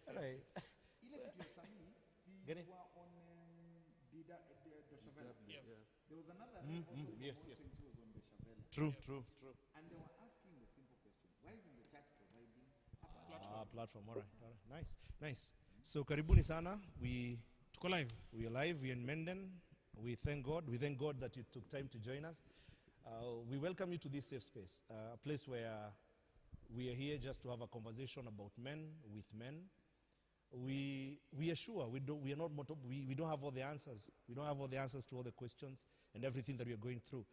yes, Right. yes. Ile kitu ya sahi, Gani? si wa on the Shavela. Yes. There was another also from yes, All yes. Saints who was on the Shavela. True, true. And they were asking the simple question, why isn't the church providing a Platform. All right. Nice. So karibuni sana. Tuko live. We are live. We are in Menden. We thank God. We thank God that you took time to join us. We welcome you to this safe space, a place where we are here just to have a conversation about men with men. We are sure we don't have all the answers. We don't have all the answers to all the questions and everything that we are going through.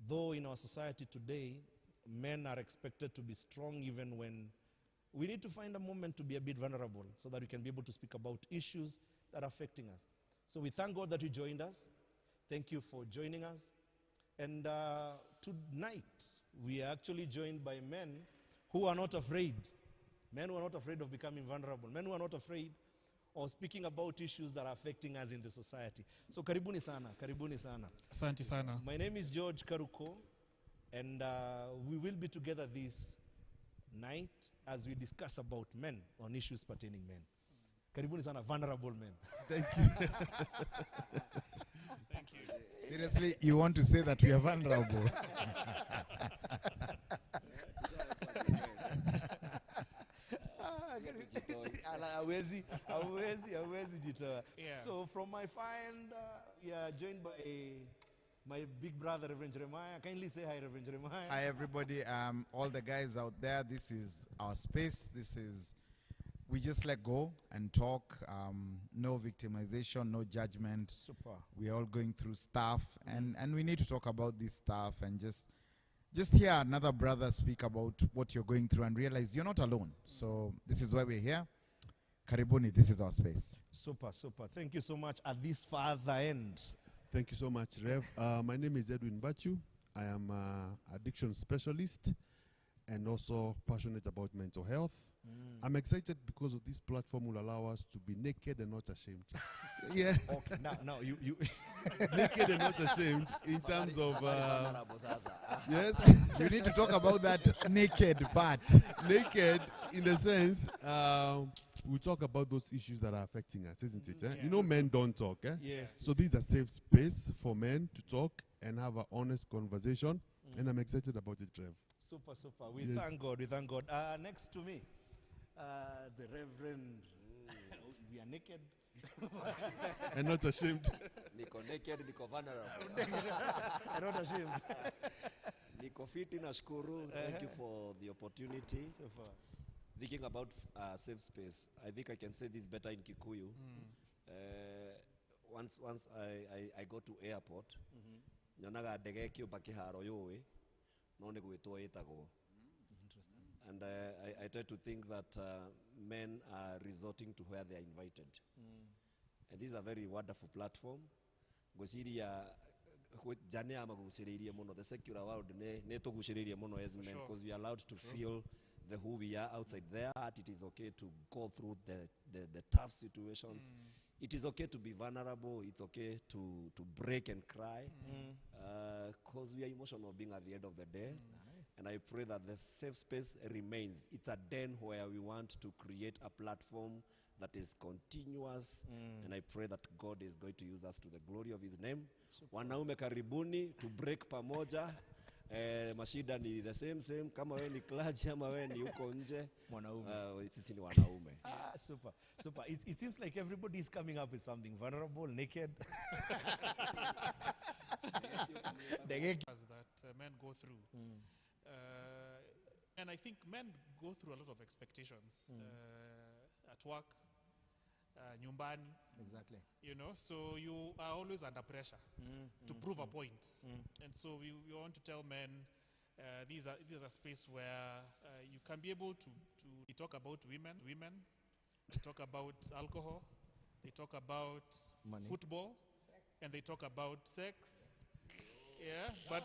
Though in our society today, men are expected to be strong even when we need to find a moment to be a bit vulnerable so that we can be able to speak about issues that are affecting us. So we thank God that you joined us. Thank you for joining us. And tonight, we are actually joined by men who are not afraid. Men who are not afraid of becoming vulnerable. Men who are not afraid of speaking about issues that are affecting us in the society. So karibuni sana, karibuni sana. Asante sana. My name is George Karuko, and we will be together this night as we discuss about men on issues pertaining men. Karibuni sana, vulnerable men. Thank you. Thank you. Seriously, you want to say that we are vulnerable? Hawezi jitoa. Yeah. So from my find, we are joined by my big brother, Reverend Jeremiah. Kindly say hi, Reverend Jeremiah. Hi, everybody. All the guys out there, this is our space. We just let go and talk. No victimization, no judgment. Super. We are all going through stuff, and we need to talk about this stuff and just hear another brother speak about what you're going through and realize you're not alone. So this is why we're here. Karibuni, this is our space. Super. Thank you so much at this farther end. Thank you so much, Rev. My name is Edwin Bachu. I am an addiction specialist and also passionate about mental health. I'm excited because of this platform will allow us to be naked and not ashamed. Yeah. Okay, now you Naked and not ashamed in terms of, yes, You need to talk about that naked part. naked in the sense, we talk about those issues that are affecting us, isn't it? Yeah. You know, men don't talk. Yes. So these are safe space for men to talk and have an honest conversation. And I'm excited about it, Rev. Super. We Yes. thank God. Next to me, the Reverend. We are naked. And not ashamed. Niko naked, niko vulnerable. I'm not ashamed. Niko fiti nashukuru. Thank you for the opportunity. Super. Thinking about safe space, I think I can say this better in Kikuyu. Once I go to airport, nyonaga ndege kiumba kiharo yũĩ no nĩ gwĩtwo ĩtagwo. And I try to think that men are resorting to where they are invited. And this is a very wonderful platform. Ngwĩciria jane amagucĩrĩirie mũno, the secular world nĩ tũgucĩrĩirie mũno as men, because we are allowed to feel the who we are outside there. It is okay to go through the tough situations. It is okay to be vulnerable. It's okay to break and cry, because we are emotional being at the end of the day. Nice. And I pray that the safe space remains. It's a den where we want to create a platform that is continuous. And I pray that God is going to use us to the glory of his name. Wanaume karibuni, to break pamoja. Mashida ni the same. Kama we ni clergy, ama we ni uko nje. Mwanaume. Sisi ni wanaume. Super. It seems like everybody is coming up with something vulnerable, naked. As that men go through. And I think men go through a lot of expectations at work, nyumbani. Exactly. You know, so you are always under pressure to prove a point. And so we want to tell men, these are a space where you can be able to talk about women, they talk about alcohol, they talk about Money. football, and they talk about sex. Yeah, but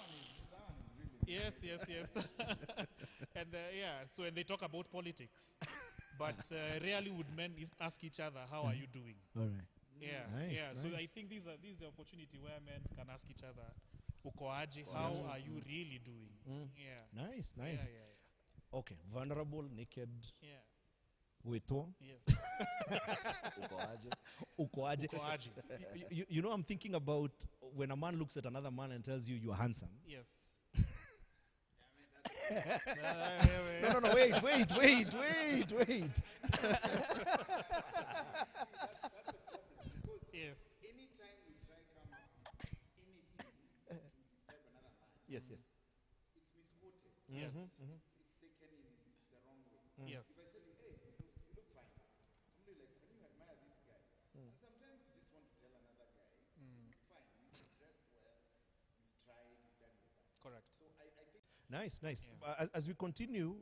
yes. And and they talk about politics. But rarely would men ask each other, how are you doing? All right. Yeah. So I Nice. think this is the opportunity where men can ask each other, uko aje, how are you really doing? Yeah. Nice. Yeah. Okay, vulnerable, naked. Yeah. Weto. Yes. Uko aje? Uko aje. Uko aje. You know, I'm thinking about when a man looks at another man and tells you are handsome. Yes. No, wait. Yes. Anytime we try come up with anything to describe another man, Yes. it's misquoted. Yes. It's taken in the wrong way. Yes. If I tell you, hey, you look fine, somebody like, and you admire this guy, and sometimes you just want to tell another guy, you look fine, you've dressed well, you've tried, you've done your best. Correct. So I think Nice. Yeah. As we continue,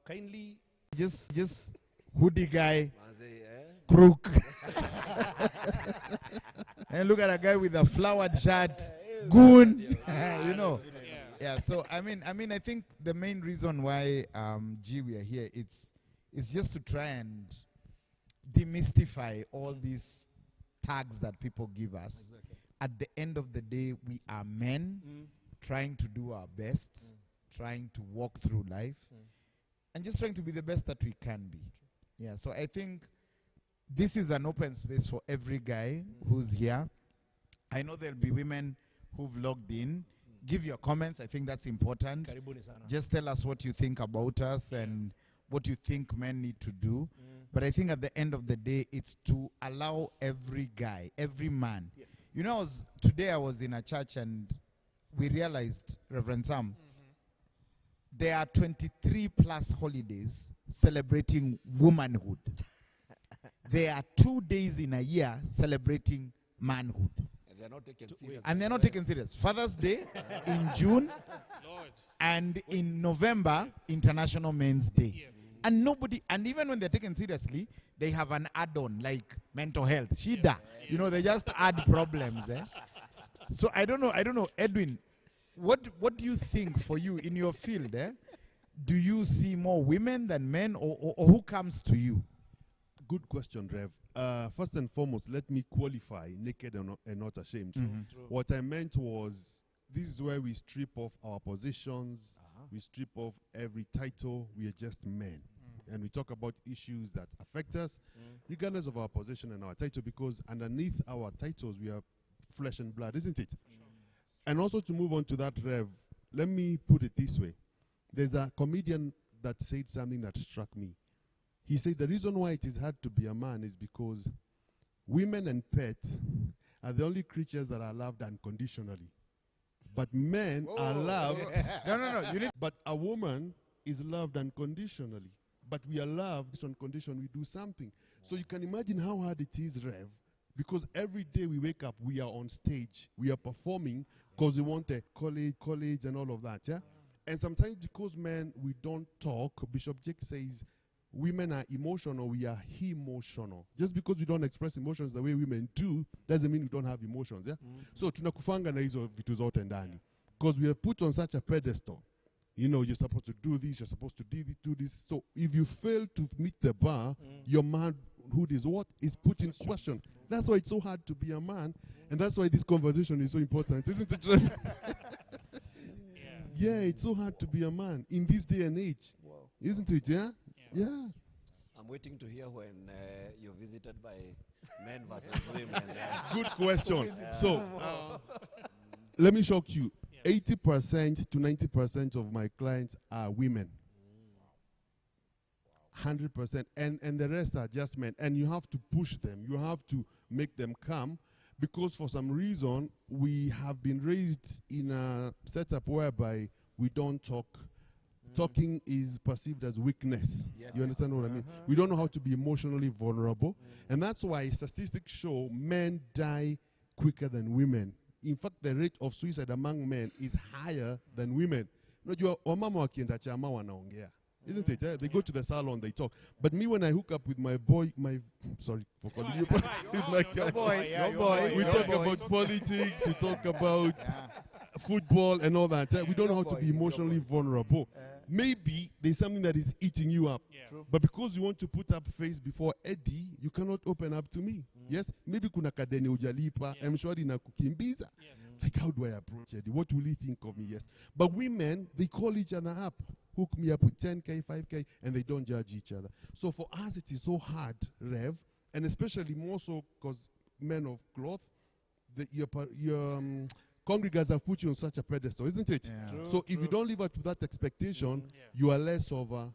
kindly. just hoodie guy, Manze, crook. And look at a guy with a flowered shirt, goon. You know. Yeah. Yeah. So I mean, I think the main reason why we are here, it's just to try and demystify all these tags that people give us. Exactly. At the end of the day, we are men trying to do our best, trying to walk through life, and just trying to be the best that we can be. Yeah. So I think this is an open space for every guy who's here. I know there'll be women who've logged in. Give your comments. I think that's important. Karibuni sana. Just tell us what you think about us and what you think men need to do. But I think at the end of the day, it's to allow every guy, every man. Yes. You know, today I was in a church and we realized, Reverend Sam, there are 23 plus holidays celebrating womanhood. There are 2 days in a year celebrating manhood. and they're not taken serious. And they're not taken serious. Father's Day in June, Lord. and in November, International Men's Day. Yes. And nobody, and even when they're taken seriously, they have an add-on like mental health. Shida. You know, they just add problems. So I don't know, Edwin, what do you think for you in your field? Do you see more women than men, or who comes to you? Good question, Rev. First and foremost, let me qualify naked and not ashamed. What I meant was, this is where we strip off our positions, we strip off every title, we are just men. And we talk about issues that affect us, regardless of our position and our title, because underneath our titles, we are flesh and blood, isn't it? And also to move on to that, Rev, let me put it this way. There's a comedian that said something that struck me. He said the reason why it is hard to be a man is because women and pets are the only creatures that are loved unconditionally. But men are loved. No. You need. But a woman is loved unconditionally. But we are loved on condition we do something. So you can imagine how hard it is, Rev, because every day we wake up, we are on stage. We are performing because we want a college and all of that, yeah? And sometimes because men, we don't talk, Bishop Jake says, women are emotional, we are emotional. Just because we don't express emotions the way women do, doesn't mean we don't have emotions, yeah? So tunakufanga na hizo vitu zote ndani. Because we are put on such a pedestal. You know, you're supposed to do this, you're supposed to do this. So if you fail to meet the bar, your manhood is what? Is put in question. That's why it's so hard to be a man. And that's why this conversation is so important, isn't it, Trevor? Yeah, it's so hard to be a man in this day and age. Wow. Isn't it, yeah? Yeah. I'm waiting to hear when you're visited by men versus women. Good question. So, let me shock you. 80% to 90% of my clients are women. 100%. And the rest are just men. And you have to push them. You have to make them come. Because for some reason, we have been raised in a setup whereby we don't talk. Talking is perceived as weakness. You understand what I mean? We don't know how to be emotionally vulnerable. And that's why statistics show men die quicker than women. In fact, the rate of suicide among men is higher than women. Unajua wamama wakienda chama wanaongea. Isn't it? They go to the salon, they talk. But me, when I hook up with my boy, sorry for calling you, with my guy, we talk about politics, we talk about football and all that. We don't know how to be emotionally vulnerable. Maybe there's something that is eating you up. But because you want to put up face before Eddie, you cannot open up to me. Yes? Maybe kuna kadeni ujalipa, I'm sure na kukimbiza. Like, how do I approach Eddie? What will he think of me? Yes. But women, they call each other up. hook me up with 10K, 5K, and they don't judge each other. So for us, it is so hard, Rev, and especially more so because men of cloth, your congregants have put you on such a pedestal, isn't it? Yeah. True, So if true. you don't live up to that expectation, Yeah. you are less of a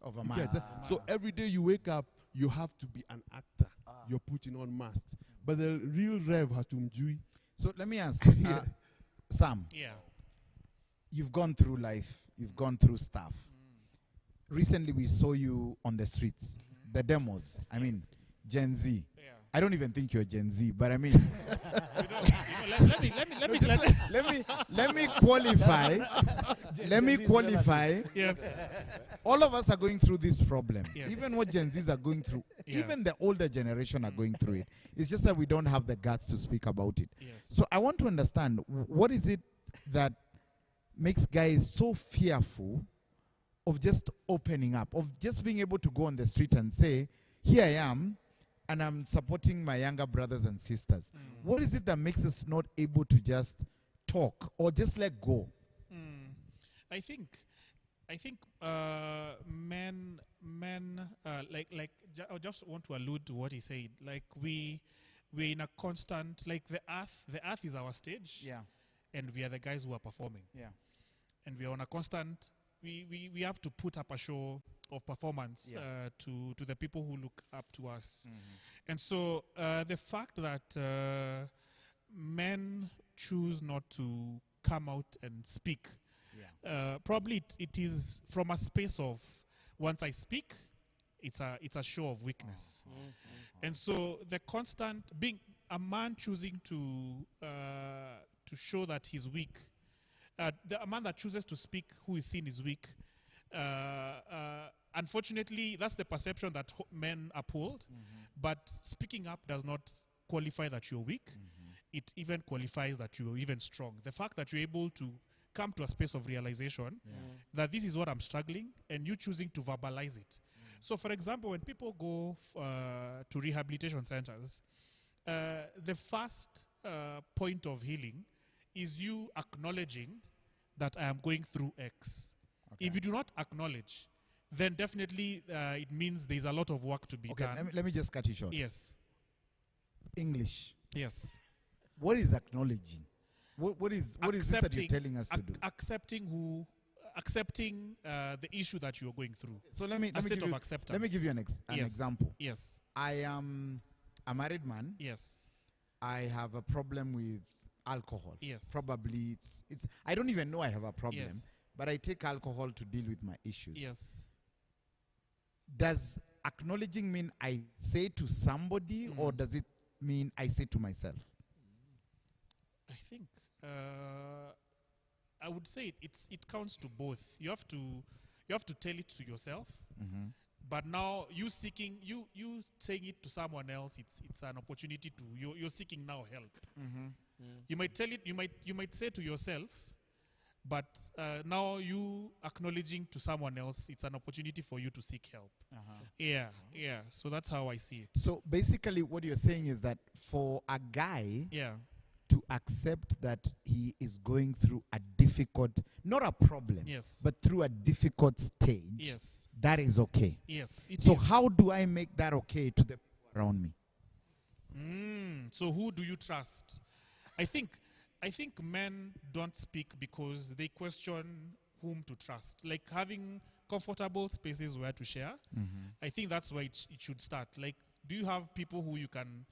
Of a you man. get it? So every day you wake up, you have to be an actor. You're putting on masks. But the real Rev hatumjui. So let me ask, Yeah. Sam, Yeah. you've gone through life, you've gone through stuff. Recently, we saw you on the streets, the demos. I mean, Gen Z. Yeah. I don't even think you're Gen Z, but I mean, let me qualify. Let me qualify. Yes. All of us are going through this problem. Yes. Even what Gen Zs are going through, Yeah. even the older generation are going through it. It's just that we don't have the guts to speak about it. Yes. So I want to understand, what is it that makes guys so fearful of just opening up, of just being able to go on the street and say, here I am, and I'm supporting my younger brothers and sisters. What is it that makes us not able to just talk or just let go? I think men I just want to allude to what he said. Like we're in a constant, like the earth is our stage. Yeah, And we are the guys who are performing. yeah. And we are on a constant, we have to put up a show of performance Yeah. to the people who look up to us. And so the fact that men choose not to come out and speak, probably it is from a space of, once I speak, it's a show of weakness. And so the constant, being a man choosing to show that he's weak, a man that chooses to speak who is seen is weak, unfortunately, that's the perception that men uphold. But speaking up does not qualify that you're weak. It even qualifies that you're even strong. The fact that you're able to come to a space of realization that this is what I'm struggling, and you choosing to verbalize it. So, for example, when people go to rehabilitation centers, the first point of healing is you acknowledging that I am going through X. If you do not acknowledge, then definitely it means there's a lot of work to be Okay, done. let me just cut you short. Yes. English. Yes. What is acknowledging? What is this that you're telling us to do? Accepting the issue that you're going through. So let me state give of you, acceptance. let me give you an Yes. example. Yes. I am a married man. Yes. I have a problem with alcohol. Yes. Probably it's I don't even know I have a problem, Yes. but I take alcohol to deal with my issues. Yes. Does acknowledging mean I say to somebody, or does it mean I say to myself? I think I would say it counts to both. You have to tell it to yourself. But now you saying it to someone else, it's an opportunity to you're seeking now help. You might tell it, you might say to yourself, but now you acknowledging to someone else, it's an opportunity for you to seek help. Yeah. So that's how I see it. So basically what you're saying is that for a guy Yeah. to accept that he is going through a difficult, not a problem, Yes. but through a difficult stage, Yes. that is okay. Yes. It So is. how do I make that okay to the people around me? So who do you trust? I think men don't speak because they question whom to trust. Like having comfortable spaces where to share. I think that's where it should start. Like, do you have people who you can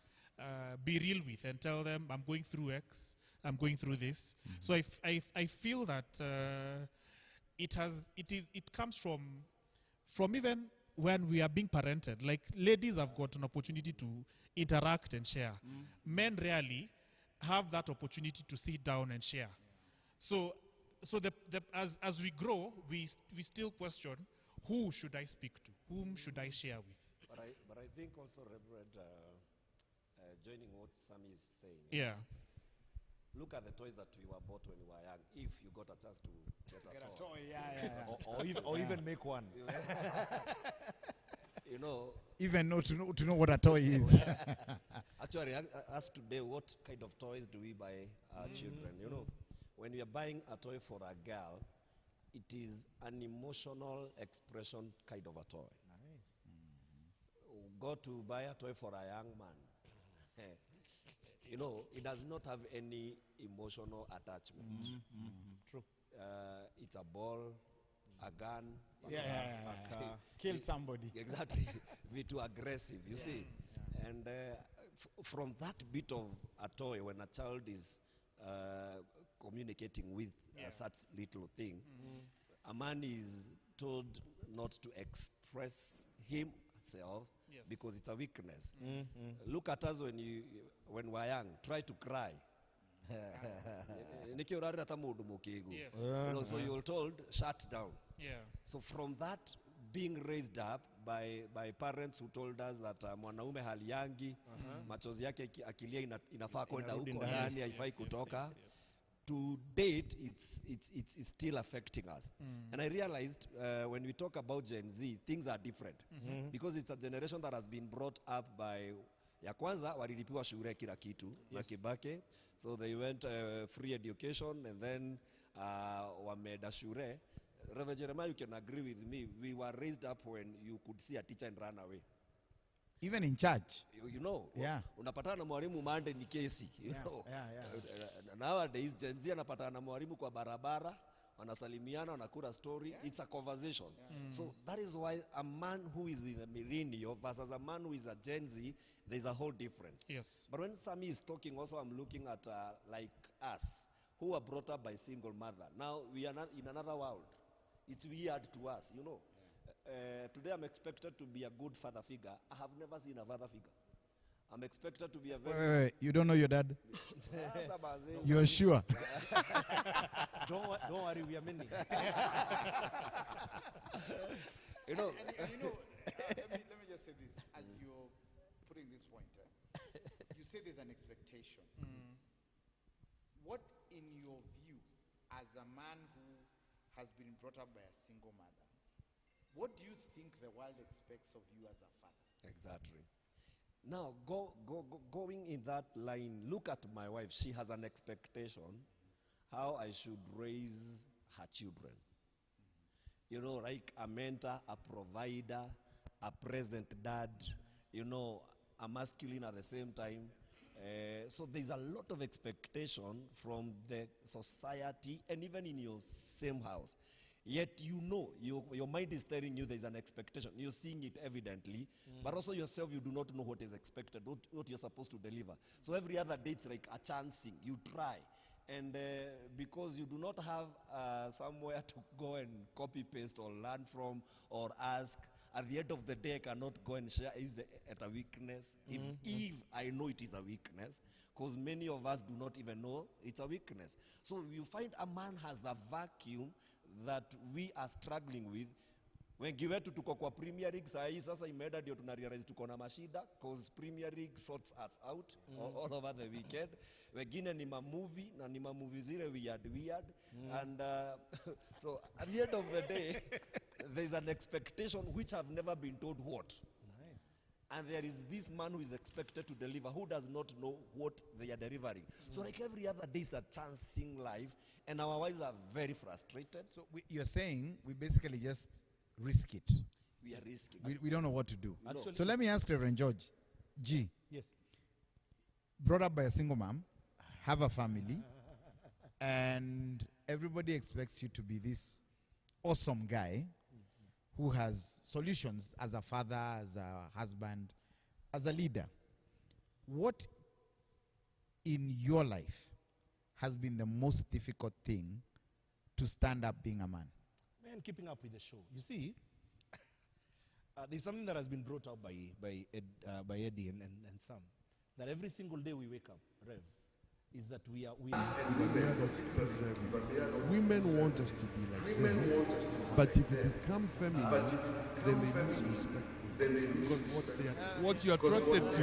be real with and tell them, I'm going through X, I'm going through this. So I feel that it comes from even when we are being parented. Like, ladies have got an opportunity to interact and share. Men rarely have that opportunity to sit down and share. So as we grow, we still question, who should I speak to? Whom should I share with? But I think also, Reverend, joining what Sam is saying. Yeah. Look at the toys that we were bought when we were young. If you got a chance to get a toy. Or even make one. You know, Even to know what a toy is. actually, as today, what kind of toys do we buy our children? You know, when we are buying a toy for a girl, it is an emotional expression kind of a toy. Go to buy a toy for a young man. You know, it does not have any emotional attachment. True. It's a ball, a gun. Yeah. Kill somebody. Exactly. Be too aggressive, you see. And from that bit of a toy, when a child is communicating with such little thing, a man is told not to express himself because it's a weakness. Look at us when we're young. Try to cry. Yes. You know, so you're told, shut down. Yeah. So from that being raised up by parents who told us that mwanaume haliangi, machozi yake akilia inafaa kwenda huko ndani, haifai kutoka. To date, it's still affecting us. And I realized when we talk about Gen Z, things are different. Because it's a generation that has been brought up by, ya kwanza, walilipiwa shule kila kitu, na Kibake. So they went free education, and then wameenda shule. Reverend Jeremiah, you can agree with me. We were raised up when you could see a teacher and run away. Even in church. You know, unapatana na mwalimu Monday ni kesi. You know. Nowadays, Gen Z anapatana na mwalimu kwa barabara, wanasalimiana, wanakula story. It's a conversation. So that is why a man who is in the millennial versus a man who is a Gen Z, there's a whole difference. Yes. But when Sammy is talking, also I'm looking at like us, who were brought up by single mother. Now we are not in another world. It's weird to us, you know. Today I'm expected to be a good father figure. I have never seen a father figure. I'm expected to be a very... Wait. You don't know your dad? You're sure? Don't worry, we are many. You know... And you know, let me just say this. As you're putting this point, you say there's an expectation. What, in your view, as a man who has been brought up by a single mother, what do you think the world expects of you as a father? Exactly. Now, going in that line, look at my wife. She has an expectation how I should raise her children. You know, like a mentor, a provider, a present dad, you know, a masculine at the same time. So there's a lot of expectation from the society and even in your same house. Yet you know, your mind is telling you there's an expectation. You're seeing it evidently, but also yourself, you do not know what is expected, what you're supposed to deliver. So every other day, it's like a chancing. You try. And because you do not have somewhere to go and copy-paste or learn from or ask, at the end of the day, I cannot go and share, is it a weakness? If I know it is a weakness, because many of us do not even know it's a weakness. So you find a man has a vacuum that we are struggling with. When wetu tuko kwa Premier League saa hii sasa imeenda ndio tunarealize tuko na mashida because Premier League sorts us out all over the weekend. Wengine ni movie na ni movie zile weird. And so at the end of the day, there's an expectation which I've never been told what. Nice. And there is this man who is expected to deliver who does not know what they are delivering. So like every other day is a chancing life, and our wives are very frustrated. So you're saying we basically just risk it. We are risking. We don't know what to do. Actually, So let me ask Reverend George. G, yes. brought up by a single mom, have a family, and everybody expects you to be this awesome guy who has solutions as a father, as a husband, as a leader. What in your life has been the most difficult thing to stand up being a man? Man, keeping up with the show. You see, there's something that has been brought up by Eddie and Sam, that every single day we wake up, Rev, is that we are Women want us to be like them, but if you become feminine, then they lose respect for you. Because what you're attracted to,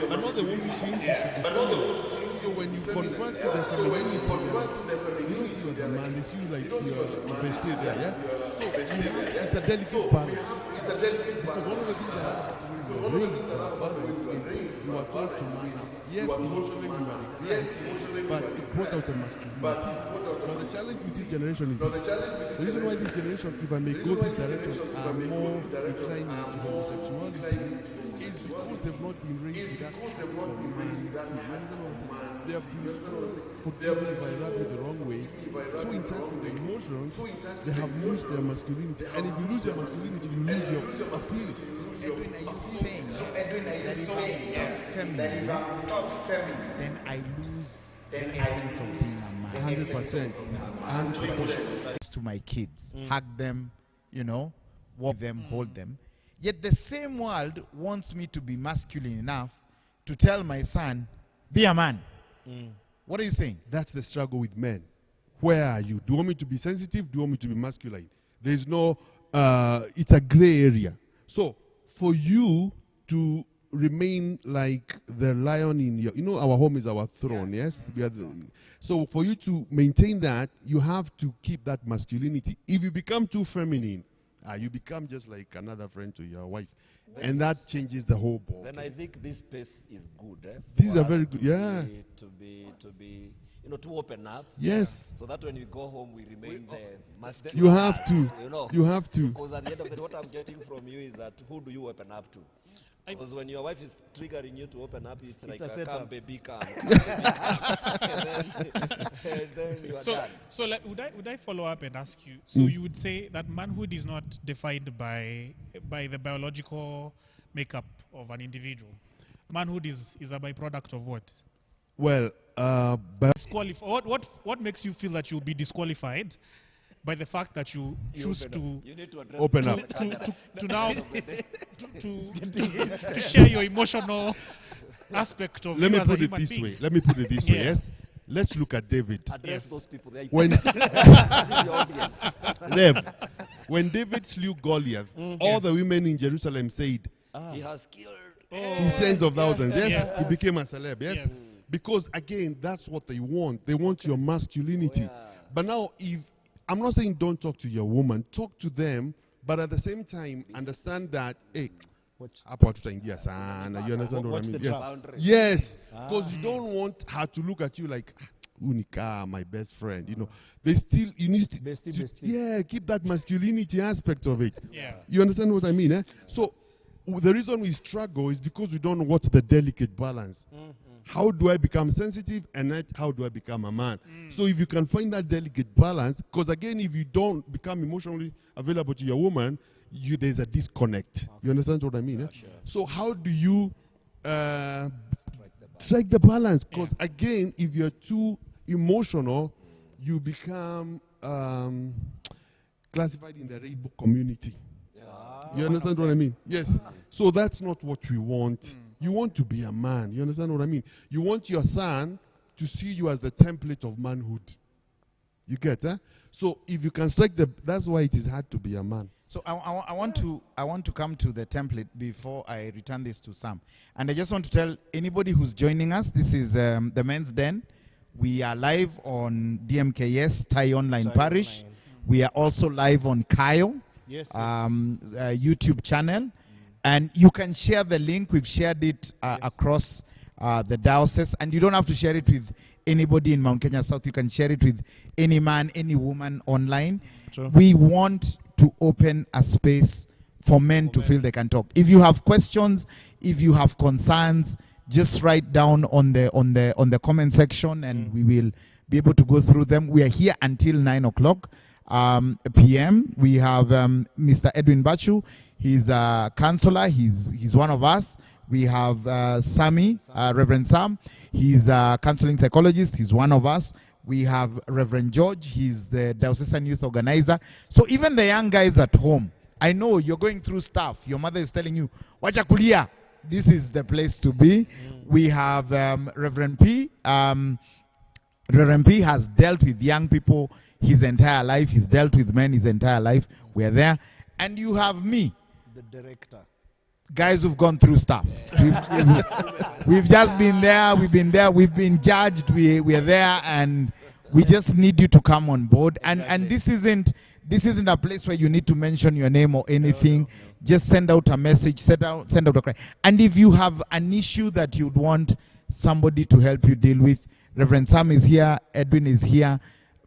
but not the woman to so when you convert to the femininity, you don't see you as a man, they see you like you're vested there, yeah? So it's a delicate balance. Because one of the things raised our parents is you are taught to man up. Yes, emotionally you are regressed, but it brought out a masculinity. Now the challenge with this generation is this. The reason why this generation, if I may go this direction, are more inclined to homosexuality is because they've not been raised with that they have been so, forgive me if I rub it the wrong way, so in touch with the emotions, they have lost their masculinity. And if you lose your masculinity, you lose your appeal. Edwin, are you saying that if I'm top feminine, then I lose the essence of being a man? 100%. To my kids, hug them, you know, walk them, hold them. Yet the same world wants me to be masculine enough to tell my son, be a man. What are you saying? That's the struggle with men. Where are you? Do you want me to be sensitive? Do you want me to be masculine? There's no, it's a gray area. So for you to remain like the lion in your, you know, our home is our throne, yes? We are so for you to maintain that, you have to keep that masculinity. If you become too feminine, you become just like another friend to your wife. And that changes the whole ball. Then I think this space is good. These are very good, yeah. To be, you know, to open up. Yes. So that when we go home, we remain the masculine. You have to. You know. You have to. Because at the end of the day, what I'm getting from you is that who do you open up to? Because when your wife is triggering you to open up, it's like a come baby, come. And then you are done. So like, would I follow up and ask you? So you would say that manhood is not defined by the biological makeup of an individual. Manhood is a byproduct of what? Well, what makes you feel that you'll be disqualified by the fact that you choose to You need to address open up. to now to share your emotional aspect of Let you me as a put it human this being. way. Let me put it this way. Yeah. Yes. Let's look at David. address those people there. When The audience. Rev, when David slew Goliath, all the women in Jerusalem said, He has killed. his tens of thousands. Yes, Yes. he became a celeb. Yes, Yes. because again, that's what they want. They want your masculinity. But now, if I'm not saying don't talk to your woman, talk to them, but at the same time, understand that hey. Hapo hatutaingia sana. You understand what I mean? Yes. Yes. Because you don't want her to look at you like Unika, my best friend. You know, they still you need to yeah, keep that masculinity aspect of it. Yeah. You understand what I mean? Eh? So the reason we struggle is because we don't know what's the delicate balance. How do I become sensitive and yet how do I become a man? So if you can find that delicate balance, because again, if you don't become emotionally available to your woman, there's a disconnect. You understand what I mean? Eh? Sure. So how do you strike the balance? Because again, if you're too emotional, you become classified in the rainbow community. You understand what I mean? Yes. So that's not what we want. You want to be a man. You understand what I mean? You want your son to see you as the template of manhood. You get, eh? So if you can strike that's why it is hard to be a man. So I want to come to the template before I return this to Sam. And I just want to tell anybody who's joining us, this is the Men's Den. We are live on DMKS, Thai Online Parish. We are also live on Kyle, YouTube channel. And you can share the link. We've shared it across the diocese. And you don't have to share it with anybody in Mount Kenya South. You can share it with any man, any woman online. True. We want to open a space for men to feel they can talk. If you have questions, if you have concerns, just write down on the comment section, and we will be able to go through them. We are here until 9 o'clock p.m. We have Mr. Edwin Bachu. He's a counselor. He's one of us. We have Sammy, Reverend Sam. He's a counseling psychologist. He's one of us. We have Reverend George. He's the diocesan youth organizer. So even the young guys at home, I know you're going through stuff. Your mother is telling you, wacha kulia. This is the place to be. We have Reverend P. Reverend P has dealt with young people his entire life. He's dealt with men his entire life. We're there. And you have me. The director. Guys who've gone through stuff. We've just been there. We've been there. We've been judged. We're there, and We just need you to come on board. And this isn't a place where you need to mention your name or anything. Just send out a message, send out a cry. And if you have an issue that you'd want somebody to help you deal with, Reverend Sam is here, Edwin is here.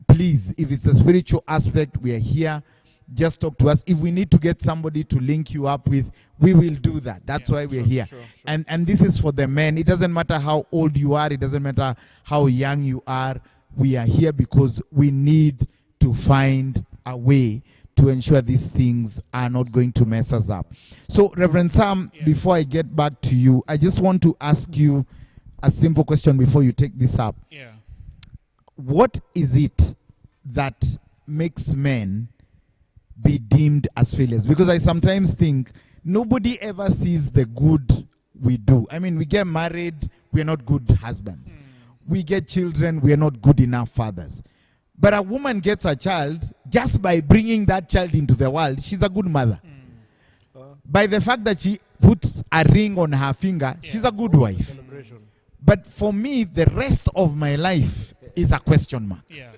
Please, if it's a spiritual aspect, we are here. Just talk to us. If we need to get somebody to link you up with, we will do that. That's why we're here. Sure. And this is for the men. It doesn't matter how old you are. It doesn't matter how young you are. We are here because we need to find a way to ensure these things are not going to mess us up. So, Reverend Sam, before I get back to you, I just want to ask you a simple question before you take this up. Yeah. What is it that makes men be deemed as failures? Because I sometimes think nobody ever sees the good we do. I mean, we get married, we're not good husbands. We get children, we're not good enough fathers. But a woman gets a child, just by bringing that child into the world, she's a good mother. By the fact that she puts a ring on her finger, she's a good wife. Celebration. But for me, the rest of my life is a question mark. Yeah.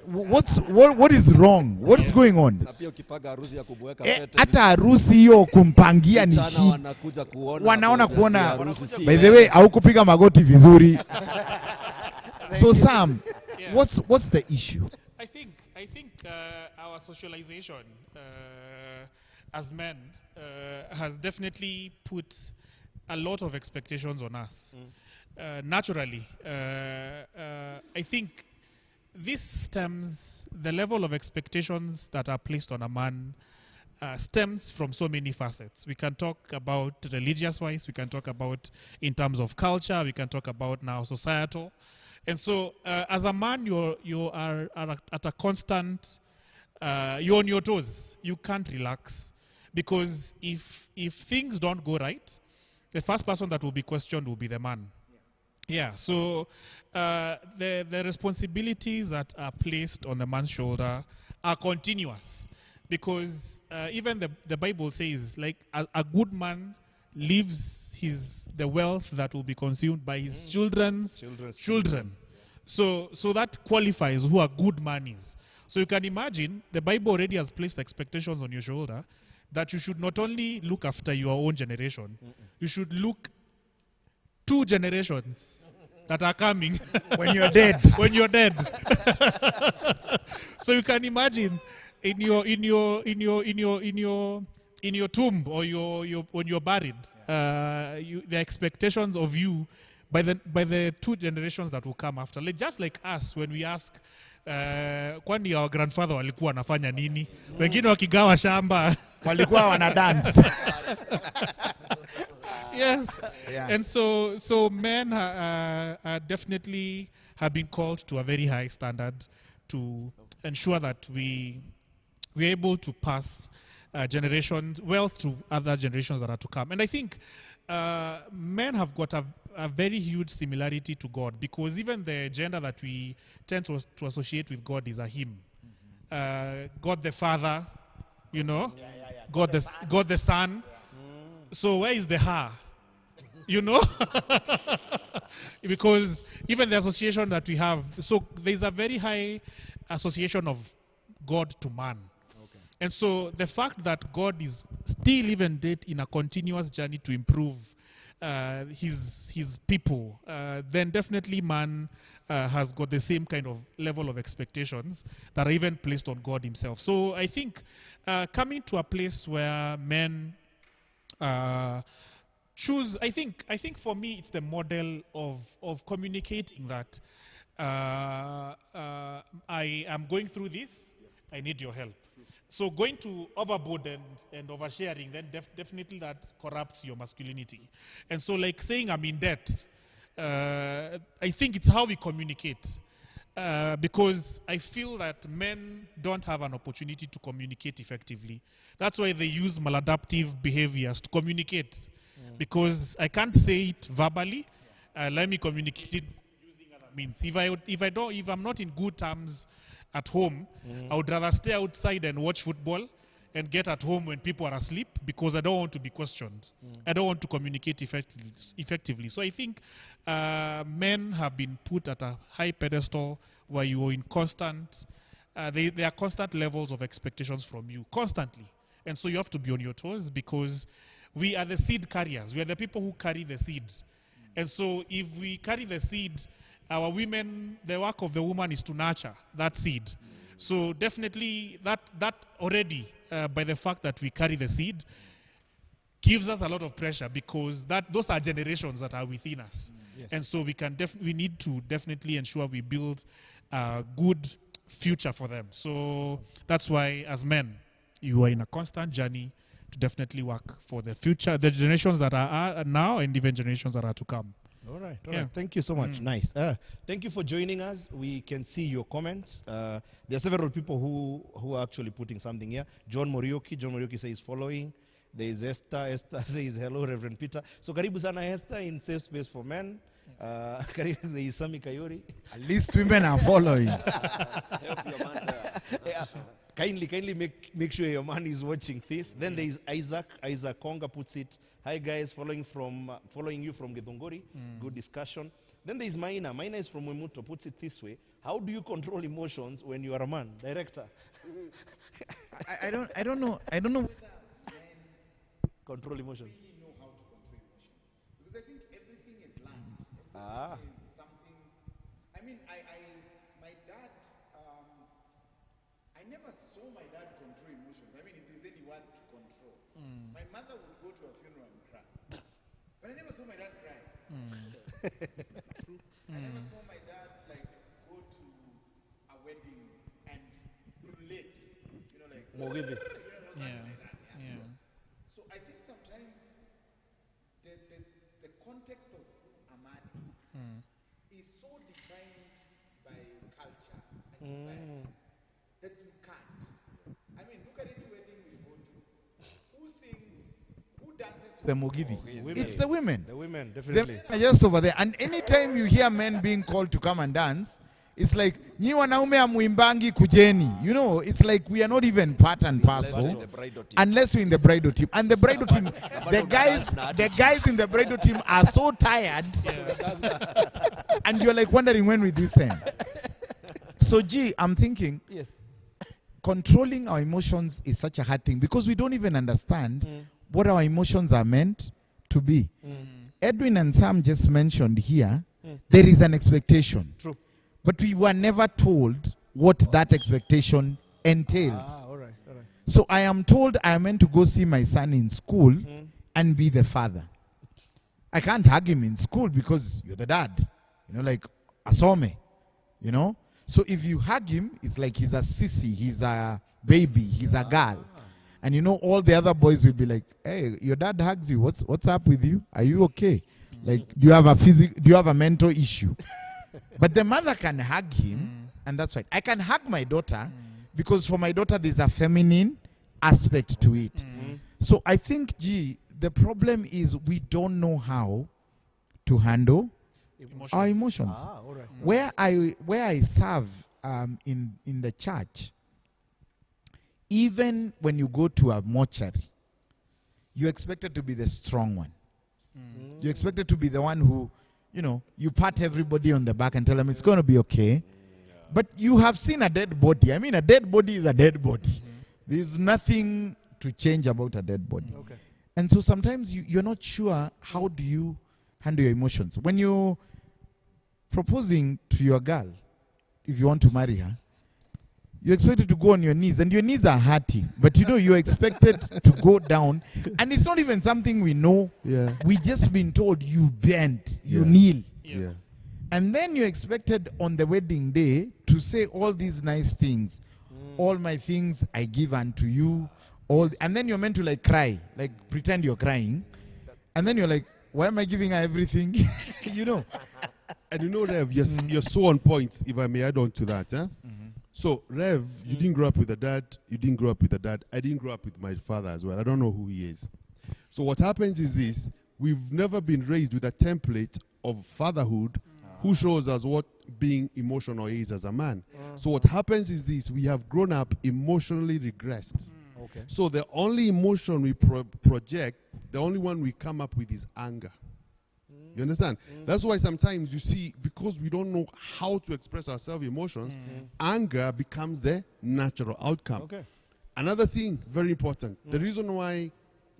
What is wrong? What is going on? Na pia ukipanga harusi ya kubweka pete, Hata harusi hiyo kumpangia ni vijana shida. wanakuja kuona Wanaona hapo kuona, harusi si by the way, haukupiga magoti vizuri. So Sam, Yeah. what's the issue? I think our socialization as men has definitely put a lot of expectations on us. Naturally, I think this stems, the level of expectations that are placed on a man stems from so many facets. We can talk about religious-wise, we can talk about in terms of culture, we can talk about now societal. And so, as a man, you are at a constant, you're on your toes. You can't relax. Because if things don't go right, the first person that will be questioned will be the man. Yeah, so the responsibilities that are placed on the man's shoulder are continuous. Because even the Bible says, like, a good man leaves the wealth that will be consumed by his children's children. So that qualifies who a good man is. So you can imagine, the Bible already has placed expectations on your shoulder that you should not only look after your own generation, you should look 2 generations that are coming When you're dead. when you're dead. So you can imagine in your tomb or when you're buried, the expectations of you by the 2 generations that will come after. Just like us, when we ask, kwani our grandfather walikuwa wanafanya nini? Wengine wakigawa shamba. Walikuwa wana dance. Yes. Yeah. And so men definitely have been called to a very high standard to ensure that we're able to pass wealth to other generations that are to come. And I think men have got a very huge similarity to God, because even the gender that we tend to associate with God is a him. God the Father, you know, God the Son. So where is the her? You know? Because even the association that we have, so there's a very high association of God to man. And so the fact that God is still even in a continuous journey to improve his people, then definitely man has got the same kind of level of expectations that are even placed on God himself. So I think coming to a place where men choose, I think for me it's the model of communicating that I am going through this, I need your help. So going to overboard and oversharing, then definitely that corrupts your masculinity. And so like saying I'm in debt, I think it's how we communicate. Because I feel that men don't have an opportunity to communicate effectively. That's why they use maladaptive behaviors to communicate. Because I can't say it verbally, let me communicate it using other means. If I'm not in good terms at home, I would rather stay outside and watch football and get at home when people are asleep because I don't want to be questioned. I don't want to communicate effectively. So I think men have been put at a high pedestal where you are in constant, there are constant levels of expectations from you, constantly. And so you have to be on your toes because we are the seed carriers. We are the people who carry the seed. And so if we carry the seed, our women, the work of the woman is to nurture that seed. So definitely that already, by the fact that we carry the seed, gives us a lot of pressure because those are generations that are within us. Yes. And so we need to definitely ensure we build a good future for them. So that's why as men, you are in a constant journey to definitely work for the future, the generations that are now and even generations that are to come. All right. Yeah. Thank you so much. Nice. Thank you for joining us. We can see your comments. There are several people who are actually putting something here. John Morioki says following. There is Esther. Esther says hello, Reverend Peter. So karibu sana Esther in Safe Space for Men. There is Sami Kayori. At least women are following. Help your man there. Yeah. Kindly make sure your man is watching this. Then there is Isaac. Isaac Konga puts it. Hi guys, following you from Githunguri. Good discussion. Then there is Maina. Maina is from Wemuto. Puts it this way: how do you control emotions when you are a man? Director. I don't know. Control emotions. Really know how to control emotions because I think everything is learned. Ah. Everything is something. I mean, my dad. I never saw my dad control emotions. I mean, if there's any word to control, my mother would go to a funeral and cry, but I never saw my dad cry. True. I never saw my dad like go to a wedding and relate. You know, like Mogithi. Yeah. So I think sometimes the context of who a man is so defined by culture and society that you can't. I mean, look at any wedding we go to. Who sings? Who dances to The Mugithi. It's the women. The women, The definitely. men are just over there. And anytime you hear men being called to come and dance, it's like, nyi wanaume amuimbangi kujeni. You know, it's like we are not even part and parcel. The bridal team. Unless we're in the bridal team. And the bridal team, the guys in the bridal team are so tired. And you're like wondering when will this end. So G, I'm thinking, Yes. controlling our emotions is such a hard thing because we don't even understand what our emotions are meant to be. Edwin and Sam just mentioned here, there is an expectation. True. But we were never told what that expectation entails. All right. So I am told I am meant to go see my son in school and be the father. I can't hug him in school because you're the dad. You know, like asome. You know? So if you hug him, it's like he's a sissy, he's a baby, he's a girl. And you know, all the other boys will be like, hey, your dad hugs you. What's up with you? Are you okay? Like, do you have a mental issue? But the mother can hug him, and that's right. I can hug my daughter because for my daughter there's a feminine aspect to it. So I think, the problem is we don't know how to handle our emotions. All right. Where I serve in the church, even when you go to a mortuary, you're expected to be the strong one. You're expected to be the one who, you know, you pat everybody on the back and tell them it's going to be okay. But you have seen a dead body. I mean, a dead body is a dead body. There's nothing to change about a dead body. Okay. And so sometimes you're not sure how do you handle your emotions. When you're proposing to your girl, if you want to marry her, you're expected to go on your knees, and your knees are hurting. But you know, you're expected to go down, and it's not even something we know. Yeah. We just been told you bend, you kneel. Yes. And then you're expected on the wedding day to say all these nice things. All my things I give unto you. And then you're meant to like cry, like pretend you're crying. And then you're like, why am I giving her everything? You know. And you know, Rev, you're so on point, if I may add on to that. So, Rev, you didn't grow up with a dad. You didn't grow up with a dad. I didn't grow up with my father as well. I don't know who he is. So what happens is this. We've never been raised with a template of fatherhood who shows us what being emotional is as a man. So what happens is this. We have grown up emotionally regressed. Okay. So the only emotion we project, the only one we come up with is anger. You understand? That's why sometimes you see, because we don't know how to express our self-emotions, anger becomes the natural outcome. Okay. Another thing, very important, the reason why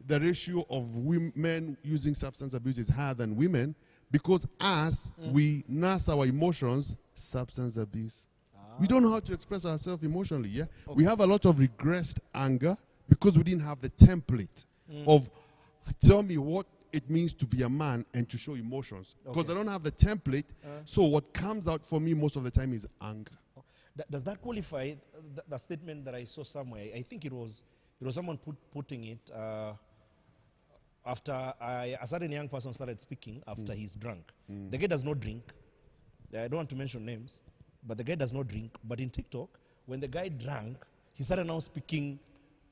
the ratio of men using substance abuse is higher than women, because as we nurse our emotions, substance abuse. We don't know how to express ourselves emotionally, yeah? We have a lot of regressed anger because we didn't have the template of tell me what it means to be a man and to show emotions. Because I don't have the template, so what comes out for me most of the time is anger. Does that qualify the statement that I saw somewhere? I think it was someone putting it after a certain young person started speaking after he's drunk. The guy does not drink. I don't want to mention names, but the guy does not drink. But in TikTok, when the guy drank, he started now speaking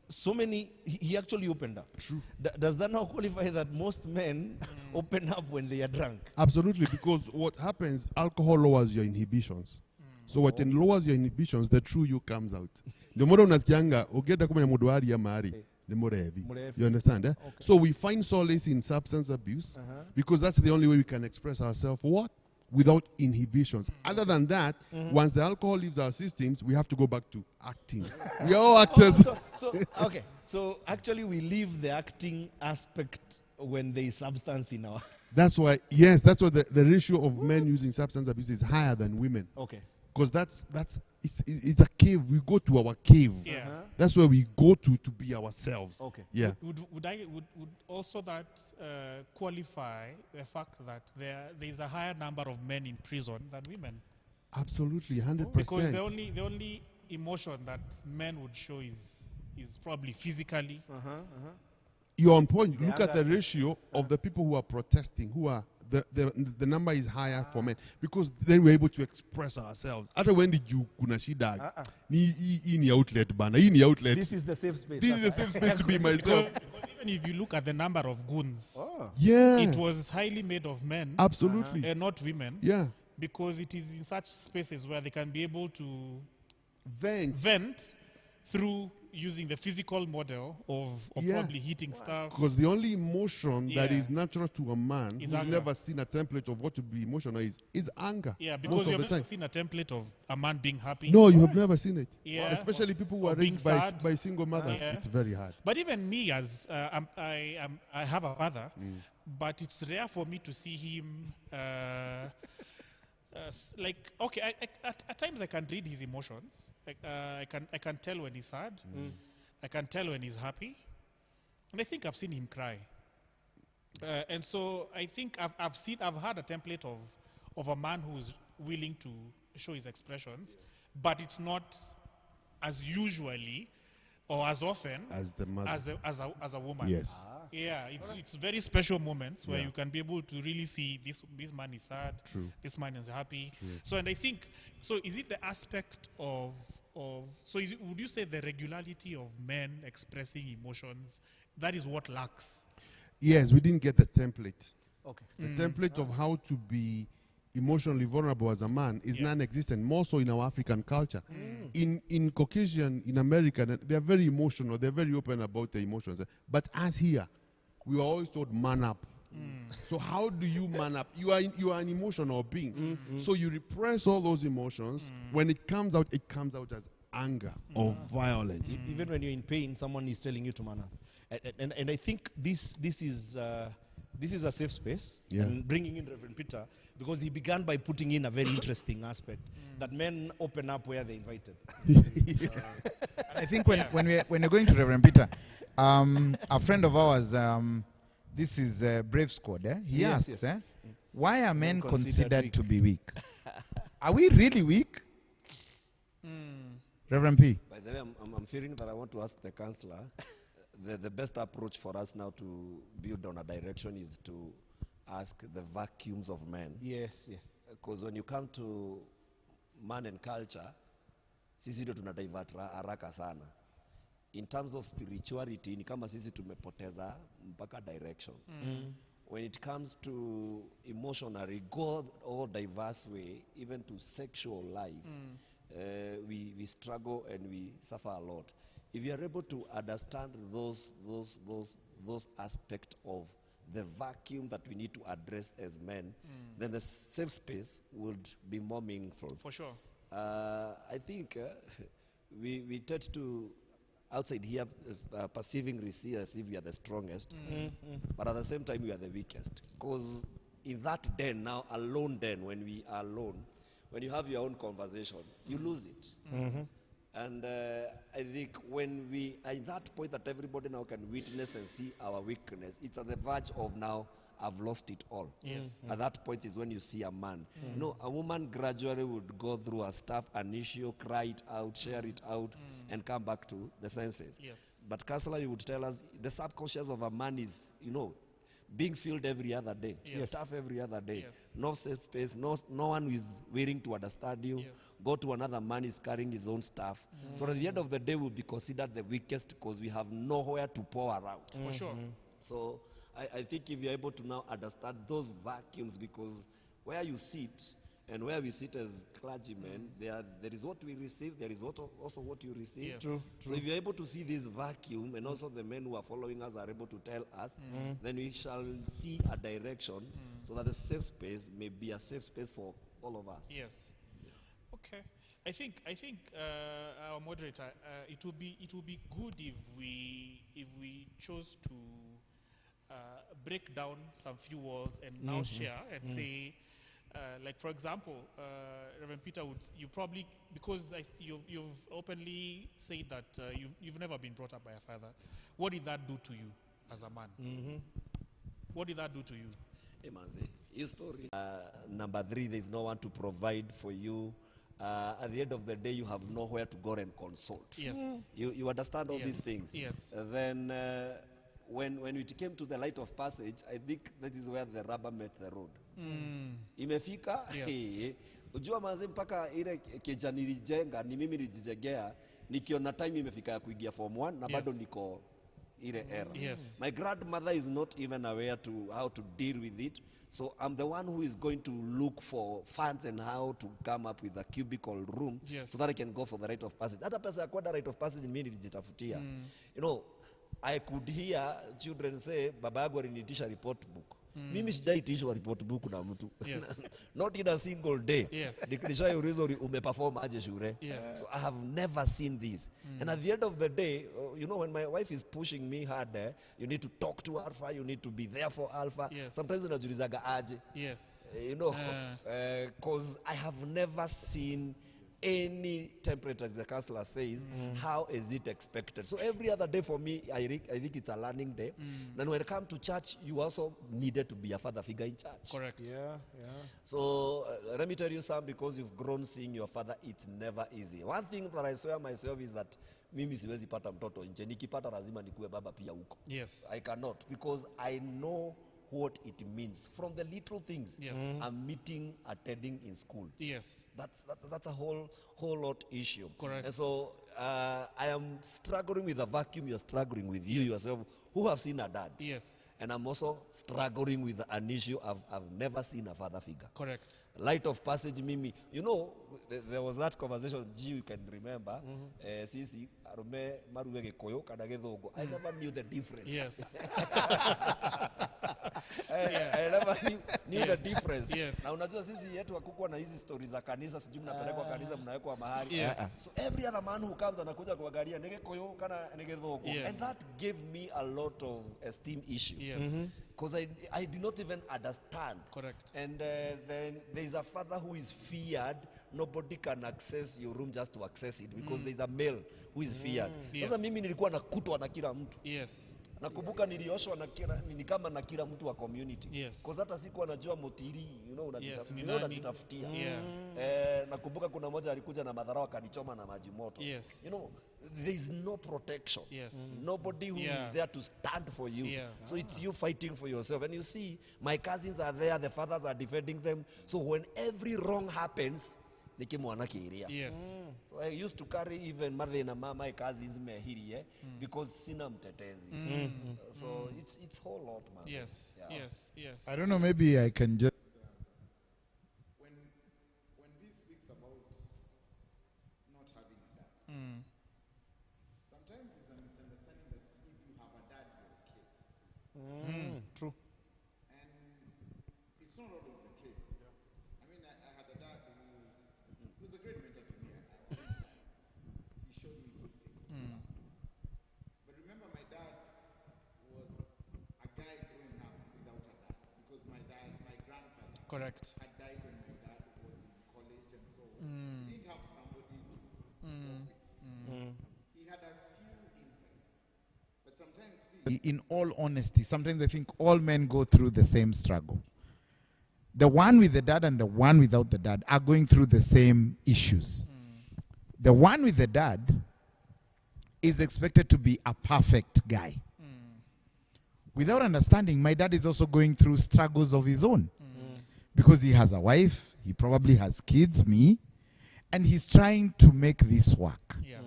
so many, he actually opened up. True. Does that now qualify that most men open up when they are drunk? Absolutely, because what happens, alcohol lowers your inhibitions. So what lowers your inhibitions, the true you comes out. The more unasikianga, ogeda kuma ya modwari ya mari, the more heavy. You understand? Eh? Okay. So we find solace in substance abuse because that's the only way we can express ourselves. What? Without inhibitions. Other than that, once the alcohol leaves our systems, we have to go back to acting. We are all actors. Okay. So actually, we leave the acting aspect when there is substance in our. That's why, yes, that's why the ratio of men using substance abuse is higher than women. Okay. Because it's a cave. We go to our cave. Yeah. That's where we go to be ourselves. Okay. Yeah. Would also that qualify the fact that there is a higher number of men in prison than women? Absolutely, 100%. Because the only emotion that men would show is probably physically. You're on point. The Look at the anger ratio of the people who are protesting, who are the number is higher for men because then we're able to express ourselves. Hata when did you kuna shida? Ni outlet bana. Ni outlet. This is the safe space. This is a safe space to be myself. Because even if you look at the number of goons, Yeah. it was highly made of men Absolutely. and not women. Yeah. Because it is in such spaces where they can be able to Vent. through using the physical model of probably hitting stuff. Because the only emotion that Yeah. is natural to a man Is who's anger. never seen a template of what to be emotional is anger. Yeah, most because of you've the never time. seen a template of a man being happy. No, you have never seen it. Yeah. Especially people who Or are being raised sad. by single mothers. Yeah. It's very hard. But even me, as I have a father, but it's rare for me to see him. Like, okay, at times I can read his emotions. Like, I can tell when he's sad. I can tell when he's happy, and I think I've seen him cry. And so I think I've had a template of a man who's willing to show his expressions, but it's not as usually or as often As the mother. as a woman. Yes. Yeah, it's very special moments where Yeah. you can be able to really see this man is sad, True. this man is happy. So, and I think, so is it the aspect of so would you say the regularity of men expressing emotions, that is what lacks? Yes, we didn't get the template. Okay. The template of how to be emotionally vulnerable as a man is non-existent, more so in our African culture. In Caucasian, in America, they're very emotional, they're very open about their emotions. But as here, we were always told, man up. So how do you man up? You are an emotional being. So you repress all those emotions. When it comes out as anger or violence. Even when you're in pain, someone is telling you to man up. And I think this is a safe space. Yeah. And bringing in Reverend Peter, because he began by putting in a very interesting aspect that men open up where they're invited. I think when you're going to Reverend Peter, a friend of ours, this is Brave Squad. He Yes, asks, yes. why are men considered considered weak? to be weak? Are we really weak? Reverend P. By the way, I'm feeling that I want to ask the counselor, the best approach for us now to build on a direction is to ask the vacuums of men. Yes, yes. Because when you come to man and culture, sisi ndio tuna divert haraka sana. In terms of spirituality, ni kama sisi tumepoteza mpaka direction. When it comes to emotionally, go all diverse way, even to sexual life, we struggle and we suffer a lot. if you are able to understand those aspects of the vacuum that we need to address as men, then the safe space would be more meaningful. For sure. I think we tend to, outside here, perceiving receive as if we are the strongest, but at the same time we are the weakest. Because in that den, now alone den, when we are alone, when you have your own conversation, you lose it. And I think when we are in that point that everybody now can witness and see our weakness, it's at the verge of now, I've lost it all. Yes. At that point is when you see a man. You know, a woman gradually would go through a stuff, an issue, cry it out, share it out, and come back to the senses. Yes. But counselor, you would tell us the subconscious of a man is, you know, being filled every other day, Yes. stuff every other day, Yes. no safe space, no one is willing to understand you. Yes. Go to another man is carrying his own stuff. So at the end of the day, we'll be considered the weakest because we have nowhere to pour around. For sure. So I think if you're able to now understand those vacuums, because where you sit and where we sit as clergymen, there is what we receive, there is also what you receive. Yes. True. So if you're able to see this vacuum, and also the men who are following us are able to tell us, then we shall see a direction so that the safe space may be a safe space for all of us. Yes. Okay. I think our moderator, it would be good if we chose to break down some few walls and now share and say, like for example, Reverend Peter, you probably, because you've openly said that you've never been brought up by a father. What did that do to you as a man? What did that do to you? Hey, Manzi, your story. Number 3, there's no one to provide for you. At the end of the day, you have nowhere to go and consult. Yes. You understand all Yes. these things. Yes. Then when it came to the light of passage, I think that is where the rubber met the road. Imefika. Yes. Ujua manze mpaka ile keja nilijenga ni mimi nilijijengea nikiona time imefika ya kuingia form 1 na bado niko ile era. Yes. My grandmother is not even aware to how to deal with it. So I'm the one who is going to look for funds and how to come up with a cubicle room, Yes. so that I can go for the rite of passage. Hata pesa ya kwenda rite of passage mimi nilijitafutia. You know, I could hear children say, baba yangu aliniitisha report book. Mimi sijaitishwa report book na mtu. Yes. Not in a single day. Yes. Nikishaulizwa umeperform aje shule. Yes. So I have never seen this. And at the end of the day, you know, when my wife is pushing me hard, you need to talk to Alpha, you need to be there for Alpha. Yes. Sometimes unajulizaga aje. Yes. You know, because I have never seen any template, as the counselor says, how is it expected? So every other day for me, I think it's a learning day. And when it comes to church, you also needed to be a father figure in church. Correct. Yeah. So let me tell you something, because you've grown seeing your father, it's never easy. One thing that I swear myself is that mimi siwezi pata mtoto nje, nikipata lazima nikuwe baba pia huko. Yes. I cannot, because I know what it means from the little things. Yes. A meeting, attending in school. Yes. That's a whole lot issue. Correct. And so I am struggling with a vacuum. You're struggling with you yourself, who have seen a dad. Yes. And I'm also struggling with an issue. I've never seen a father figure. Correct. Light of passage, Mimi. You know, there was that conversation, G, you can remember. Sisi, arume maruwe gekoyo, kada gedhogo. I never knew the difference. Yes. I never knew the difference. Yes. Na unajua sisi yetu hakukuwa na hizi stories za kanisa, sijui mnapelekwa kanisa, mnawekwa mahali. Yes. So every other man who comes anakuja kuangalia negekoyo kana negedhogo. Yes. And that gave me a lot of esteem issue. Yes. Because I did not even understand. Correct. And then there is a father who is feared. Nobody can access your room just to access it, because there is a male who is feared. Yes. Sasa mimi nilikuwa nakutwa na kila mtu. Yes. Nakumbuka nilioshwa ni kama na kila mtu wa community. Yes. Because hata sikuwa najua motiri, Yes, ni unajitafutia. Yeah. Nakumbuka kuna mmoja alikuja na madharau akanichoma na maji moto. Yes. There is no protection. Yes. Nobody who is there to stand for you. Yeah. So it's you fighting for yourself. And you see, my cousins are there, the fathers are defending them. So when every wrong happens, Yes. so I used to carry even mother and my cousins mehirie because sina mtetezi. So it's whole lot, man. Yes. Yeah. Yes. I don't know, maybe I can just When B speaks about not having a dad, sometimes Correct. had died when my dad was in college and so on. He didn't have somebody to walk with. He had a few insights. But sometimes In all honesty, sometimes I think all men go through the same struggle. The one with the dad and the one without the dad are going through the same issues. The one with the dad is expected to be a perfect guy. Without understanding, my dad is also going through struggles of his own. Because he has a wife, he probably has kids, me, and he's trying to make this work. Yeah.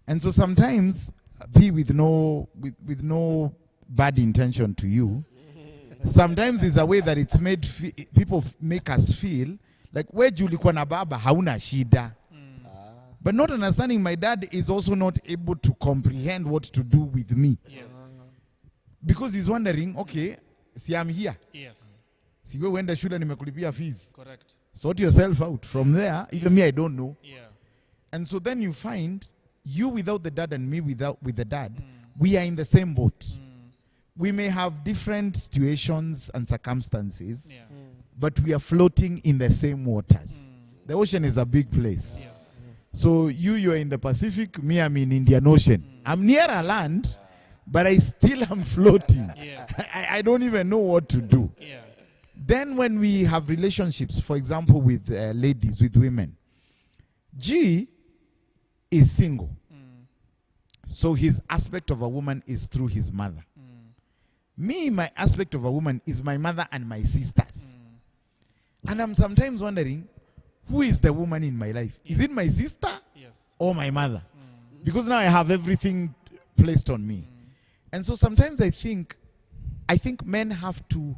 And so sometimes, be with no bad intention to you, sometimes it's a way that it's made people make us feel like we julikuwa na baba hauna shida. But not understanding my dad is also not able to comprehend what to do with me. Yes. Because he's wondering, okay, see I'm here. Yes. See we wenda shule nimekulipia fees. Correct. Sort yourself out. From there, even me I don't know. Yeah. And so then you find you without the dad and me with the dad, we are in the same boat. We may have different situations and circumstances, Yeah. but we are floating in the same waters. The ocean is a big place. Yes. So you're in the Pacific, me I'm in Indian Ocean. I'm near a land, but I still am floating. Yes. I don't even know what to do. Yeah. Then when we have relationships, for example, with ladies, with women, G is single. So his aspect of a woman is through his mother. Me, my aspect of a woman is my mother and my sisters. And I'm sometimes wondering, who is the woman in my life? Is it my sister Yes. or my mother? Because now I have everything placed on me. And so sometimes I think men have to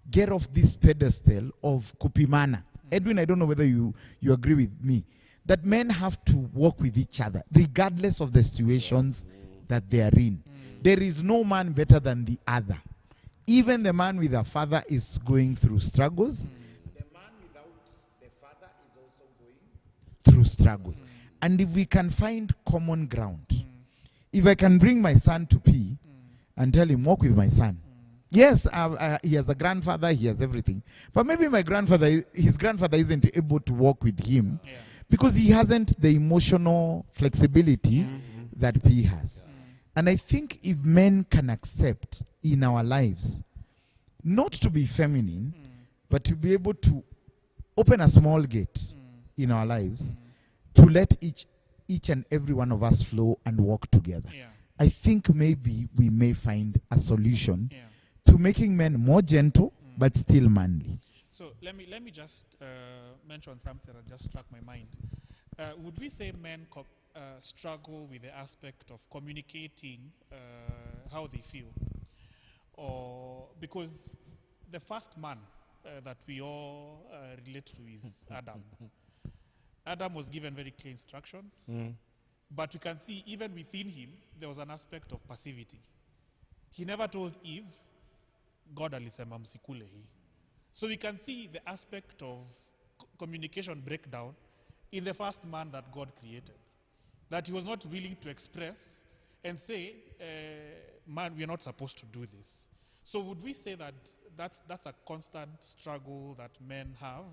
get off this pedestal of kupimana. Edwin, I don't know whether you agree with me, that men have to work with each other, regardless of the situations that they are in. There is no man better than the other. Even the man with a father is going through struggles. The man without the father is also going through struggles. And if we can find common ground, if I can bring my son to pee and tell him, walk with my son. Yes, he has a grandfather, he has everything. But maybe his grandfather isn't able to walk with him because he hasn't the emotional flexibility that P has. And I think if men can accept in our lives, not to be feminine, but to be able to open a small gate in our lives, to let each and every one of us flow and walk together. Yeah. I think maybe we may find a solution Yeah. to making men more gentle, but still manly. So let me just mention something that just struck my mind. Would we say men struggle with the aspect of communicating how they feel? Or because the first man that we all relate to is Adam. Adam was given very clear instructions, but we can see even within him there was an aspect of passivity. He never told Eve, God alisema msikule hii. So we can see the aspect of communication breakdown in the first man that God created. That he was not willing to express and say, man, we are not supposed to do this. So would we say that that's a constant struggle that men have,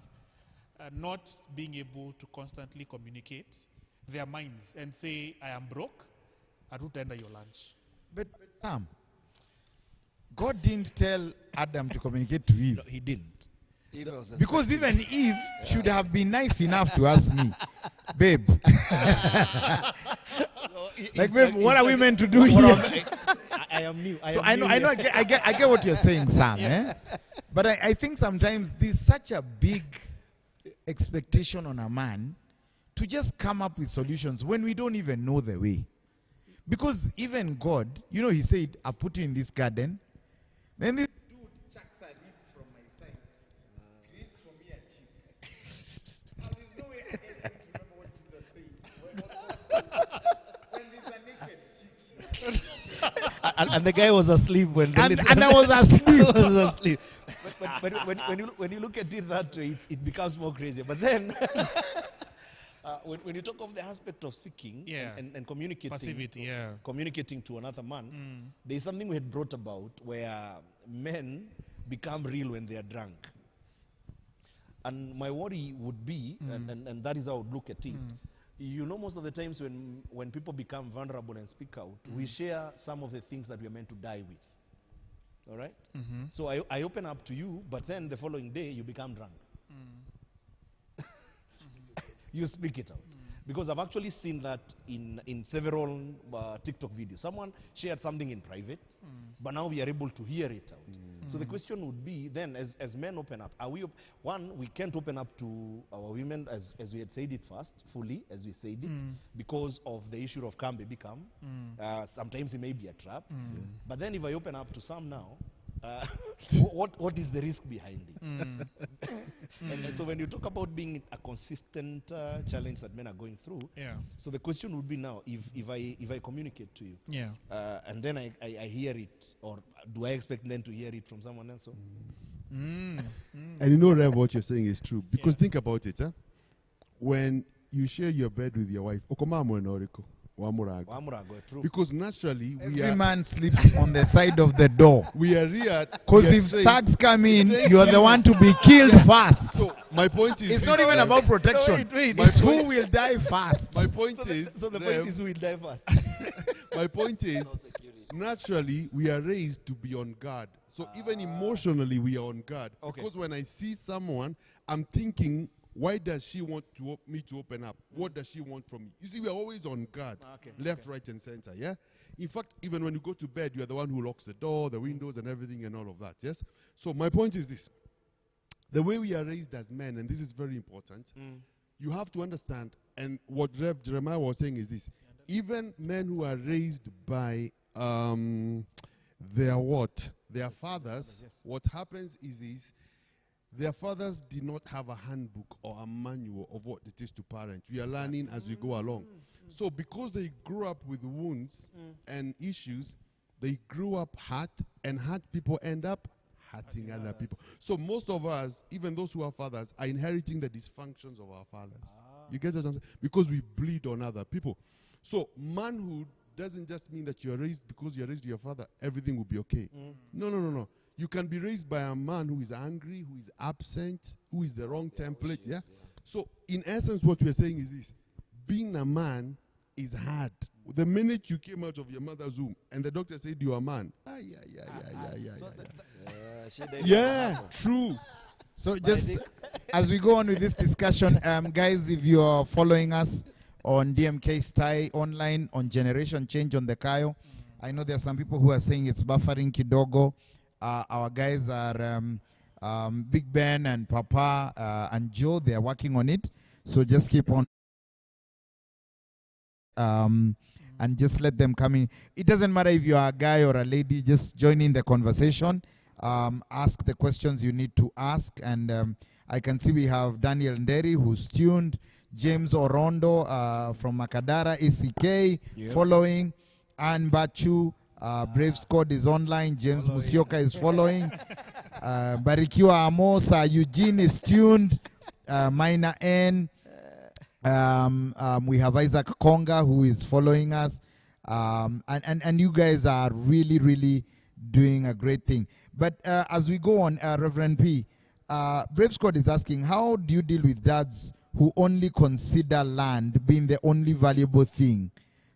not being able to constantly communicate their minds and say, I am broke, I don't tender your lunch. But Sam, God didn't tell Adam to communicate to Eve. No, he didn't. Because even Eve should have been nice enough to ask me, babe. Like, babe, what are we meant to do here? I am new. I get what you're saying, Sam. Eh? But I think sometimes there's such a big expectation on a man to just come up with solutions when we don't even know the way. Because even God, he said, I put you in this garden. Then this dude chucks a rib from my side, creates for me a chick. Now there's no way I get to remember what Jesus said. When there's a naked chick. and the guy was asleep when And I was asleep. I was asleep. But when you look at it that way, it becomes more crazy. But then, when you talk of the aspect of speaking and communicating, Passivity, communicating to another man, there is something we had brought about where men become real when they are drunk. And my worry would be, and that is how I would look at it, you know, most of the times when people become vulnerable and speak out, we share some of the things that we are meant to die with. All right? So I open up to you, but then the following day you become drunk. You speak it out. Because I've actually seen that in several TikTok videos. Someone shared something in private, but now we are able to hear it out. So the question would be then, as men open up, are we, one, we can't open up to our women as we had said it first, fully, as we said it, because of the issue of come, baby, come. Sometimes it may be a trap. But then if I open up to some now, what is the risk behind it? And so when you talk about being a consistent challenge that men are going through, so the question would be now, if I communicate to you, and then I hear it, or do I expect them to hear it from someone else? And you know, Rev, what you're saying is true. Because think about it, when you share your bed with your wife, true. because naturally Every man sleeps on the side of the door. we are reared. Because if thugs come in, you are the one to be killed first. So my point is, It's not even about protection. Wait. It's who will die first. My point So is, the Rev, point is who will die first. my point is, naturally we are raised to be on guard. So even emotionally we are on guard. Okay. Because when I see someone, I'm thinking, why does she want me to open up? What does she want from me? You see, we are always on guard, left, right, and center, yeah? In fact, even when you go to bed, you are the one who locks the door, the windows, and everything, and all of that, yes? So my point is this. The way we are raised as men, and this is very important, you have to understand, and what Rev Jeremiah was saying is this. Even men who are raised by their fathers, what happens is this. Their fathers did not have a handbook or a manual of what it is to parent. We are learning as we go along. So because they grew up with wounds and issues, they grew up hurt, and hurt people end up hurting other people. So most of us, even those who are fathers, are inheriting the dysfunctions of our fathers. You get what I'm saying? Because we bleed on other people. So manhood doesn't just mean that you're raised because you're raised to your father, everything will be okay. No. You can be raised by a man who is angry, who is absent, who is the wrong template, yeah? So, in essence, what we're saying is this. Being a man is hard. The minute you came out of your mother's womb and the doctor said you're a man, yeah, true. So just as we go on with this discussion, guys, if you're following us on DMK Style online, on Generation Change on the Kayo, I know there are some people who are saying it's buffering kidogo. Our guys are Big Ben and Papa and Joe. They are working on it. So just keep on and just let them come in. It doesn't matter if you're a guy or a lady. Just join in the conversation. Ask the questions you need to ask. And I can see we have Daniel Nderi, who's tuned. James Orondo from Makadara, ACK, following. Ann Bachu. Brave Squad is online. James Musioka is following. Barikiwa Amosa. Eugene is tuned. Minor N. We have Isaac Konga who is following us. And you guys are really, really doing a great thing. But as we go on, Reverend P, Brave Squad is asking, how do you deal with dads who only consider land being the only valuable thing,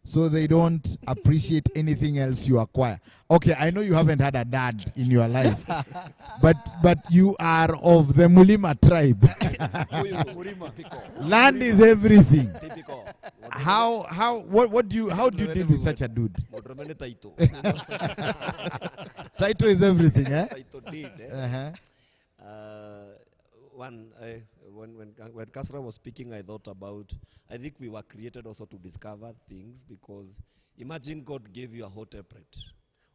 so they don't appreciate anything else you acquire? Okay, I know you haven't had a dad in your life, but you are of the Mulima tribe. Land is everything. How do you deal with such a dude? Title is everything, eh? When Kasra was speaking, I thought about, I think we were created also to discover things, because imagine God gave you a hot temperate.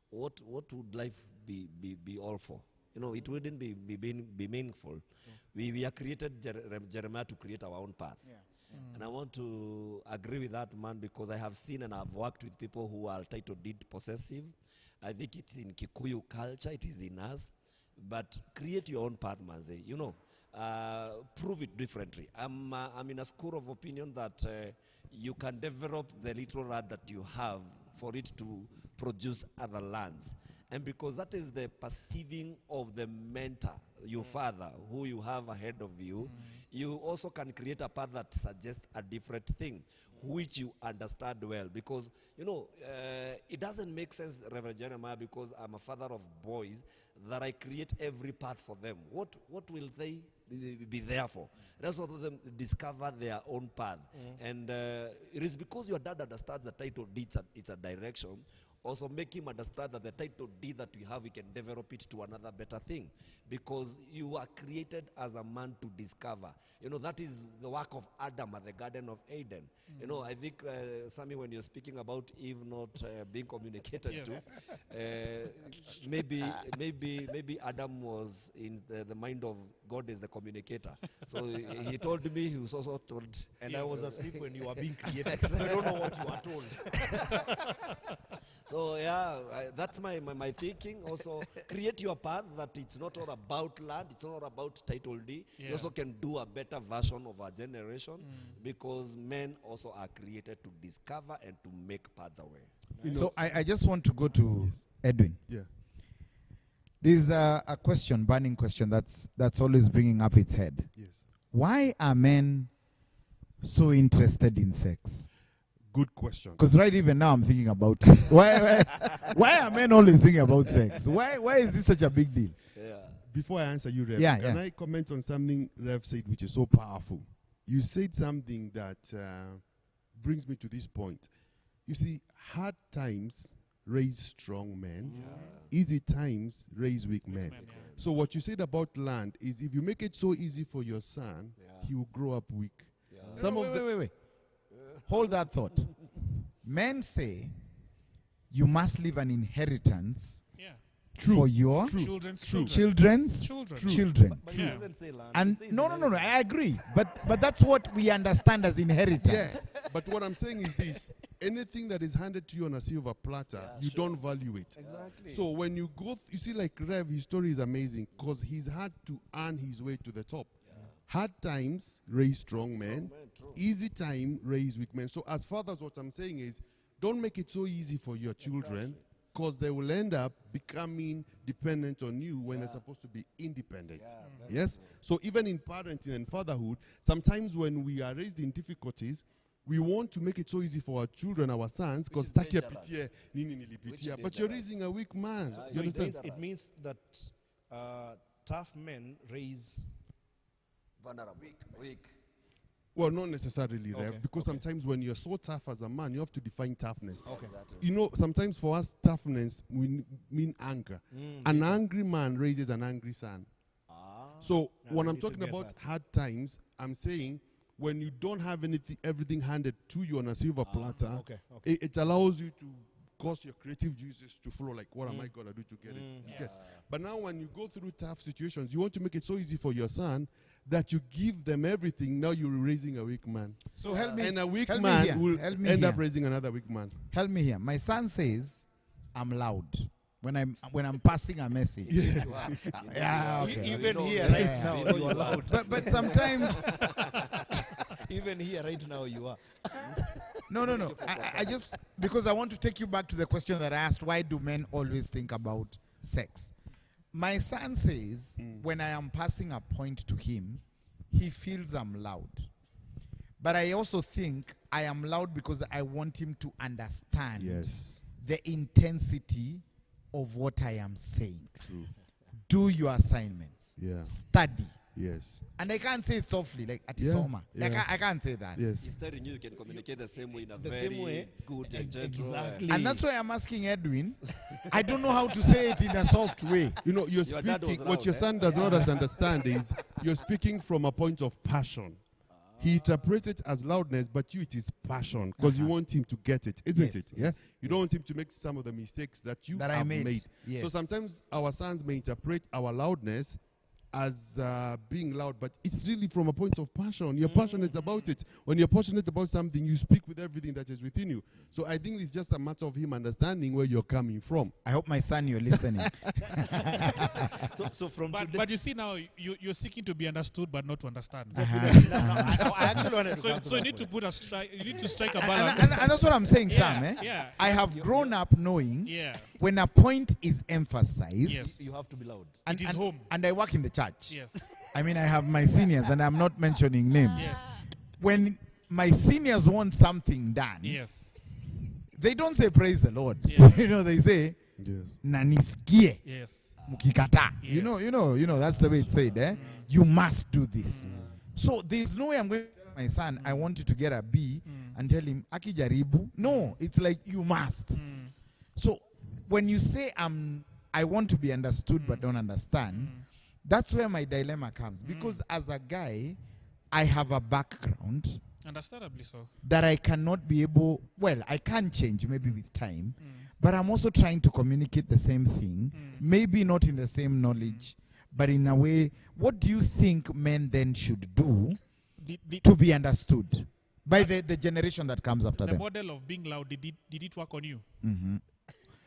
What would life be all for? You know, it wouldn't be meaningful. We are created, Jeremiah, to create our own path. And I want to agree with that man, because I have seen and I've worked with people who are title deed possessive. I think it's in Kikuyu culture, it is in us. But create your own path, Manze. You know, prove it differently. I'm in a school of opinion that you can develop the little land that you have for it to produce other lands. And because that is the perceiving of the mentor, your father, who you have ahead of you, you also can create a path that suggests a different thing, which you understand well. Because, you know, it doesn't make sense, Reverend Jeremiah, because I'm a father of boys, that I create every path for them. What will they be there for? Let's let them discover their own path. And it is because your dad understands the title D, it's a direction. Also make him understand that the title D that we have, we can develop it to another better thing. Because you are created as a man to discover. You know, that is the work of Adam at the Garden of Eden. You know, I think, Sammy, when you're speaking about Eve not being communicated to, maybe Adam was in the mind of God as the communicator. So he told me, he was also told. And I was asleep when you were being created, so I don't know what you are told. So yeah, that's my thinking. Also, create your path that it's not all about land, it's not all about title D. You also can do a better version of our generation because men also are created to discover and to make paths away. So I just want to go to Edwin. Yeah. There's a question, burning question that's always bringing up its head. Yes. Why are men so interested in sex? Good question. Because right even now I'm thinking about it. Why are men always thinking about sex? Why is this such a big deal? Yeah. Before I answer you, Rev, Yeah, can I comment on something Rev said which is so powerful? You said something that brings me to this point. You see, hard times raise strong men. Easy times raise weak men. So what you said about land is if you make it so easy for your son, he will grow up weak. Wait. Hold that thought. Men say you must leave an inheritance for your Children's children. But he doesn't say land. And It says no, inheritance. I agree. But that's what we understand as inheritance. Yes. But what I'm saying is this. Anything that is handed to you on a silver platter, you don't value it. Exactly. So when you go, you see like Rev, his story is amazing because he's had to earn his way to the top. Hard times raise strong men. Easy time raise weak men. So as fathers, what I'm saying is, don't make it so easy for your children because they will end up becoming dependent on you when they're supposed to be independent. Yes? So even in parenting and fatherhood, sometimes when we are raised in difficulties, we want to make it so easy for our children, our sons, because but you're raising a weak man. So You understand? it means that tough men raise Vulnerable. Weak. Well, not necessarily, Rev, Okay, because sometimes when you're so tough as a man, you have to define toughness. Exactly. You know, sometimes for us, toughness we mean anger. An angry man raises an angry son. So when I I'm need to talking get about that. hard times, I'm saying when you don't have everything handed to you on a silver platter, okay. it allows you to cause your creative juices to flow. Like, what am I gonna do to get it? You get? But now, when you go through tough situations, you want to make it so easy for your son that you give them everything. Now you're raising a weak man. So help me. And a weak help me man here. will Help me end up here. raising another weak man. Help me here. My son says I'm loud when I'm passing a message. Yeah, okay. Even here right now you are loud. But sometimes Even here right now you are. no. I just because I want to take you back to the question that I asked. Why do men always think about sex? My son says when I am passing a point to him, he feels I'm loud. But I also think I am loud because I want him to understand Yes. the intensity of what I am saying. True. Do your assignments. Yeah. Study. Yes. And I can't say it softly, like at Yeah, Isoma. yeah. I can't say that. Yes. He's telling you can communicate the same way in a The very same way. good and gentle Exactly. way. And that's why I'm asking Edwin. I don't know how to say it in a soft way. You know, you're Your dad was speaking, what loud, your eh? son does not understand is you're speaking from a point of passion. He interprets it as loudness, but it is passion because you want him to get it, isn't Yes, it? yes, You don't want him to make some of the mistakes that you That I have made. made. Yes. So sometimes our sons may interpret our loudness as being loud, but it's really from a point of passion. You're passionate about it. When you're passionate about something, you speak with everything that is within you. So I think it's just a matter of him understanding where you're coming from. I hope my son, you're listening. So from today, But you see now, you're seeking to be understood but not to understand. I actually wanted to come to So you that need to point. put a strike. You need to strike a and, balance. and that's what I'm saying, Sam. Yeah, Eh? yeah. I have grown up knowing Yeah. when a point is emphasized, Yes. You have to be loud. and, It is and, home. and I work in the church. Yes. I mean, I have my seniors, and I'm not mentioning names. Yes. When my seniors want something done, Yes. they don't say praise the Lord. Yes. They say Yes. nanisikie Yes. mukikata. Yes. You know, that's the way it's said. Eh? You must do this. So there's no way I'm going to tell my son, I want you to get a B, and tell him akijaribu. No, it's like you must. So when you say I want to be understood but don't understand, that's where my dilemma comes. Because as a guy, I have a background Understandably so. that I cannot be able, well, I can change maybe with time, but I'm also trying to communicate the same thing, maybe not in the same knowledge, but in a way. What do you think men then should do to be understood by the generation that comes after The them? model of being loud, did it work on you?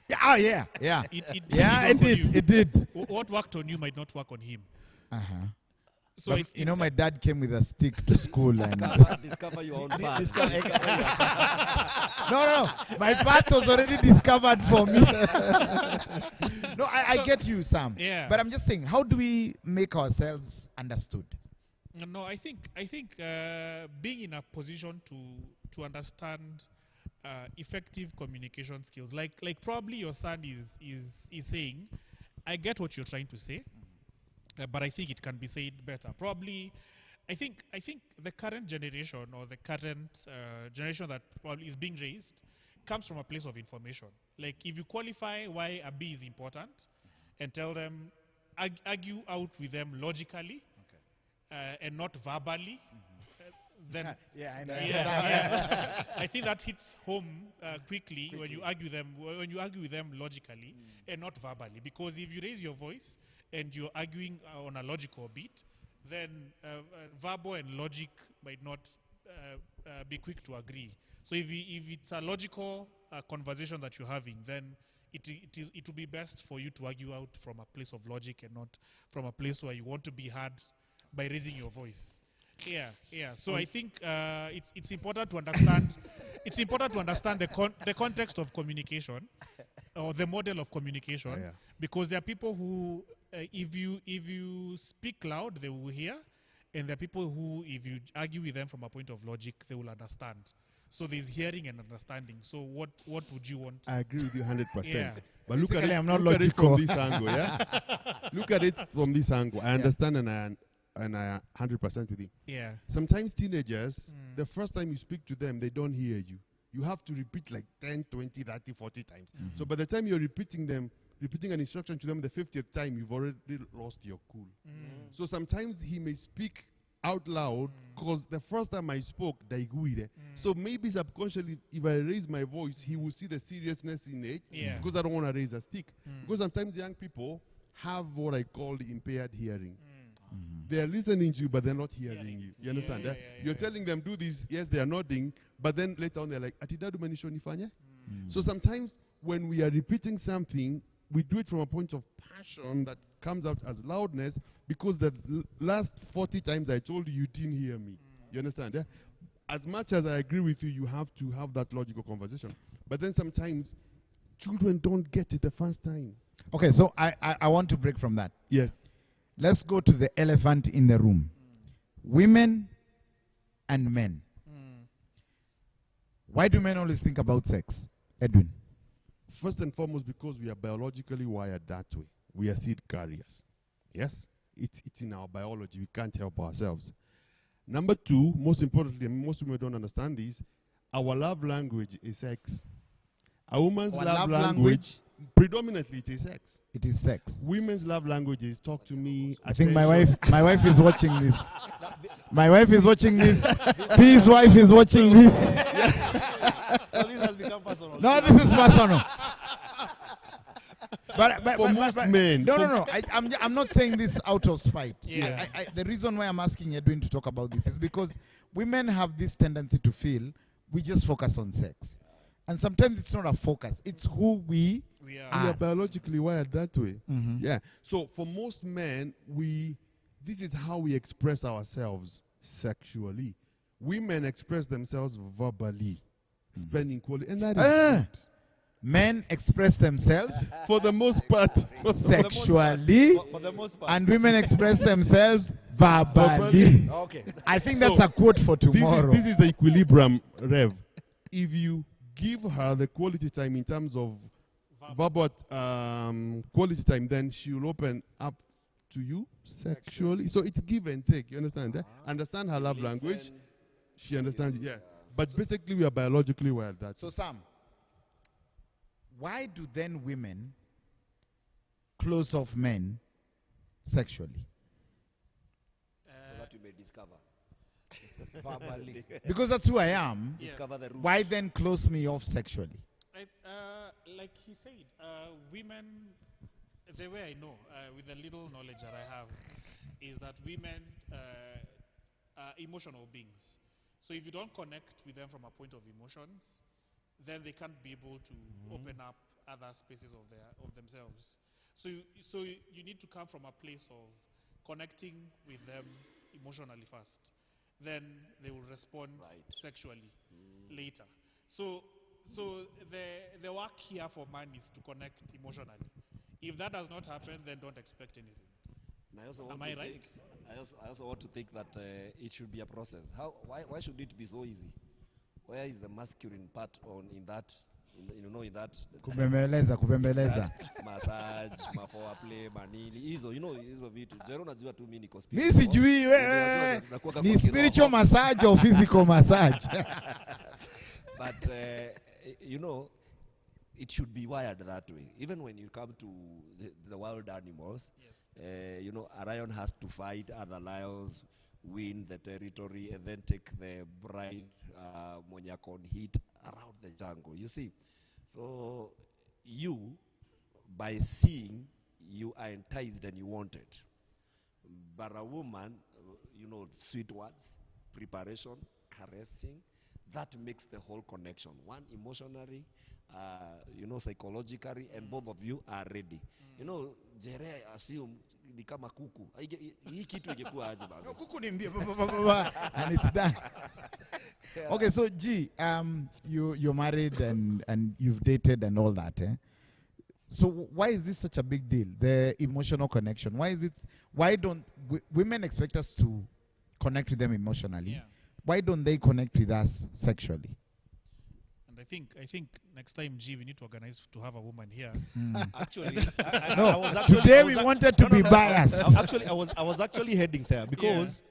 Yeah, oh, yeah. It Yeah, work it on did. you. It did. What worked on you might not work on him. Uh-huh. So But, you know, my dad came with a stick to school, and Discover your own path. no, my path was already discovered for me. No, I get you, Sam. Yeah. But I'm just saying, how do we make ourselves understood? No, I think being in a position to understand effective communication skills, like probably your son is saying, I get what you're trying to say, but I think it can be said better. Probably, I think the current generation or the current generation that probably is being raised comes from a place of information. Like if you qualify why a B is important and tell them, argue out with them logically and not verbally, then Yeah, I know. yeah. I think that hits home quickly when you argue with them logically and not verbally. Because if you raise your voice and you're arguing on a logical beat, then verbal and logic might not be quick to agree. So if it's a logical conversation that you're having, then it will be best for you to argue out from a place of logic and not from a place where you want to be heard by raising your voice. Yeah. So I think it's important to understand. It's important to understand the context of communication, or the model of communication, because there are people who, if you speak loud, they will hear, and there are people who, if you argue with them from a point of logic, they will understand. So there's hearing and understanding. So what would you want? I agree with you 100%. Yeah. But look at Basically, it, I'm not look at it logical. from this angle, yeah? Look at it from this angle. I understand and I 100% with you. Yeah. Sometimes teenagers, the first time you speak to them, they don't hear you. You have to repeat like 10, 20, 30, 40 times. So by the time you're repeating an instruction to them the 50th time, you've already lost your cool. So sometimes he may speak out loud because the first time I spoke, so maybe subconsciously, if I raise my voice, he will see the seriousness in it because I don't want to raise a stick. Because sometimes young people have what I call the impaired hearing. They are listening to you, but they're not hearing you. You understand? You're telling them, do this. Yes, they are nodding. But then later on, they're like, Atidadu manisho nifanye? So sometimes when we are repeating something, we do it from a point of passion that comes out as loudness because the last 40 times I told you, you didn't hear me. You understand? Yeah? As much as I agree with you, you have to have that logical conversation. But then sometimes children don't get it the first time. Okay, so I want to break from that. Yes. Let's go to the elephant in the room. Women and men. Why do men always think about sex? Edwin. First and foremost, because we are biologically wired that way. We are seed carriers. Yes? It's in our biology. We can't help ourselves. Number two, most importantly, and most women don't understand this, our love language is sex. A woman's Our love love language, predominantly it is sex. It is sex. Women's love language is talk to me. I think my attention. wife is watching this. My wife is watching this. His wife is watching this. Well, this has become personal. No, this is personal. For most men. No. I'm not saying this out of spite. Yeah. The reason why I'm asking Edwin to talk about this is because women have this tendency to feel we just focus on sex. And sometimes it's not a focus. It's who we We are. We are biologically wired that way. Mhm. Yeah. So for most men, this is how we express ourselves sexually. Women express themselves verbally, spending quality, and that is good. Men express themselves For the most part. sexually, For the most part. and women express themselves verbally. Okay. I think that's a quote for tomorrow. This is the equilibrium, Rev. If you give her the quality time in terms of verbal quality time, then she will open up to you sexually. So it's give and take. You understand? Understand her love language. She understands it. Yeah. But basically, we are biologically wired that. So, Sam, why do then women close off men sexually? So that you may discover. Verbally. Because that's who I am. Yes. Discover the root. Why then close me off sexually? Like he said, women, the way I know, with the little knowledge that I have, is that women are emotional beings. So if you don't connect with them from a point of emotions, then they can't be able to open up other spaces of themselves. So you need to come from a place of connecting with them emotionally first. Then they will respond sexually later. So the work here for man is to connect emotionally. If that does not happen, then don't expect anything. And I also want Am to I right? think, I also want to think that it should be a process. Why should it be so easy? Where is the masculine part in that? In that Kubembeleza. massage, foreplay, manili, hizo vitu. Jero najua tu mimi niko Mi sijui wewe. Nakuwa Ni kwa spiritual kiroho. massage or physical massage? But it should be wired that way. Even when you come to the wild animals, a lion has to fight other lions, win the territory, and then take the bride mwenye on hit around the jungle. You see, so you, by seeing, you are enticed and you want it. But a woman, sweet words, preparation, caressing, that makes the whole connection. One, emotionally, psychologically, and both of you are ready. Jere assume ni kama kuku. Hii kitu ingekuwa aje basi. No, kuku ni mbia, and it's done. Okay, so G, you're married and you've dated and all that, eh? So why is this such a big deal? The emotional connection. Why don't women expect us to connect with them emotionally? Yeah. Why don't they connect with us sexually? And I think next time, G, we need to organize to have a woman here. Actually, Today we wanted to be biased. I was actually heading there because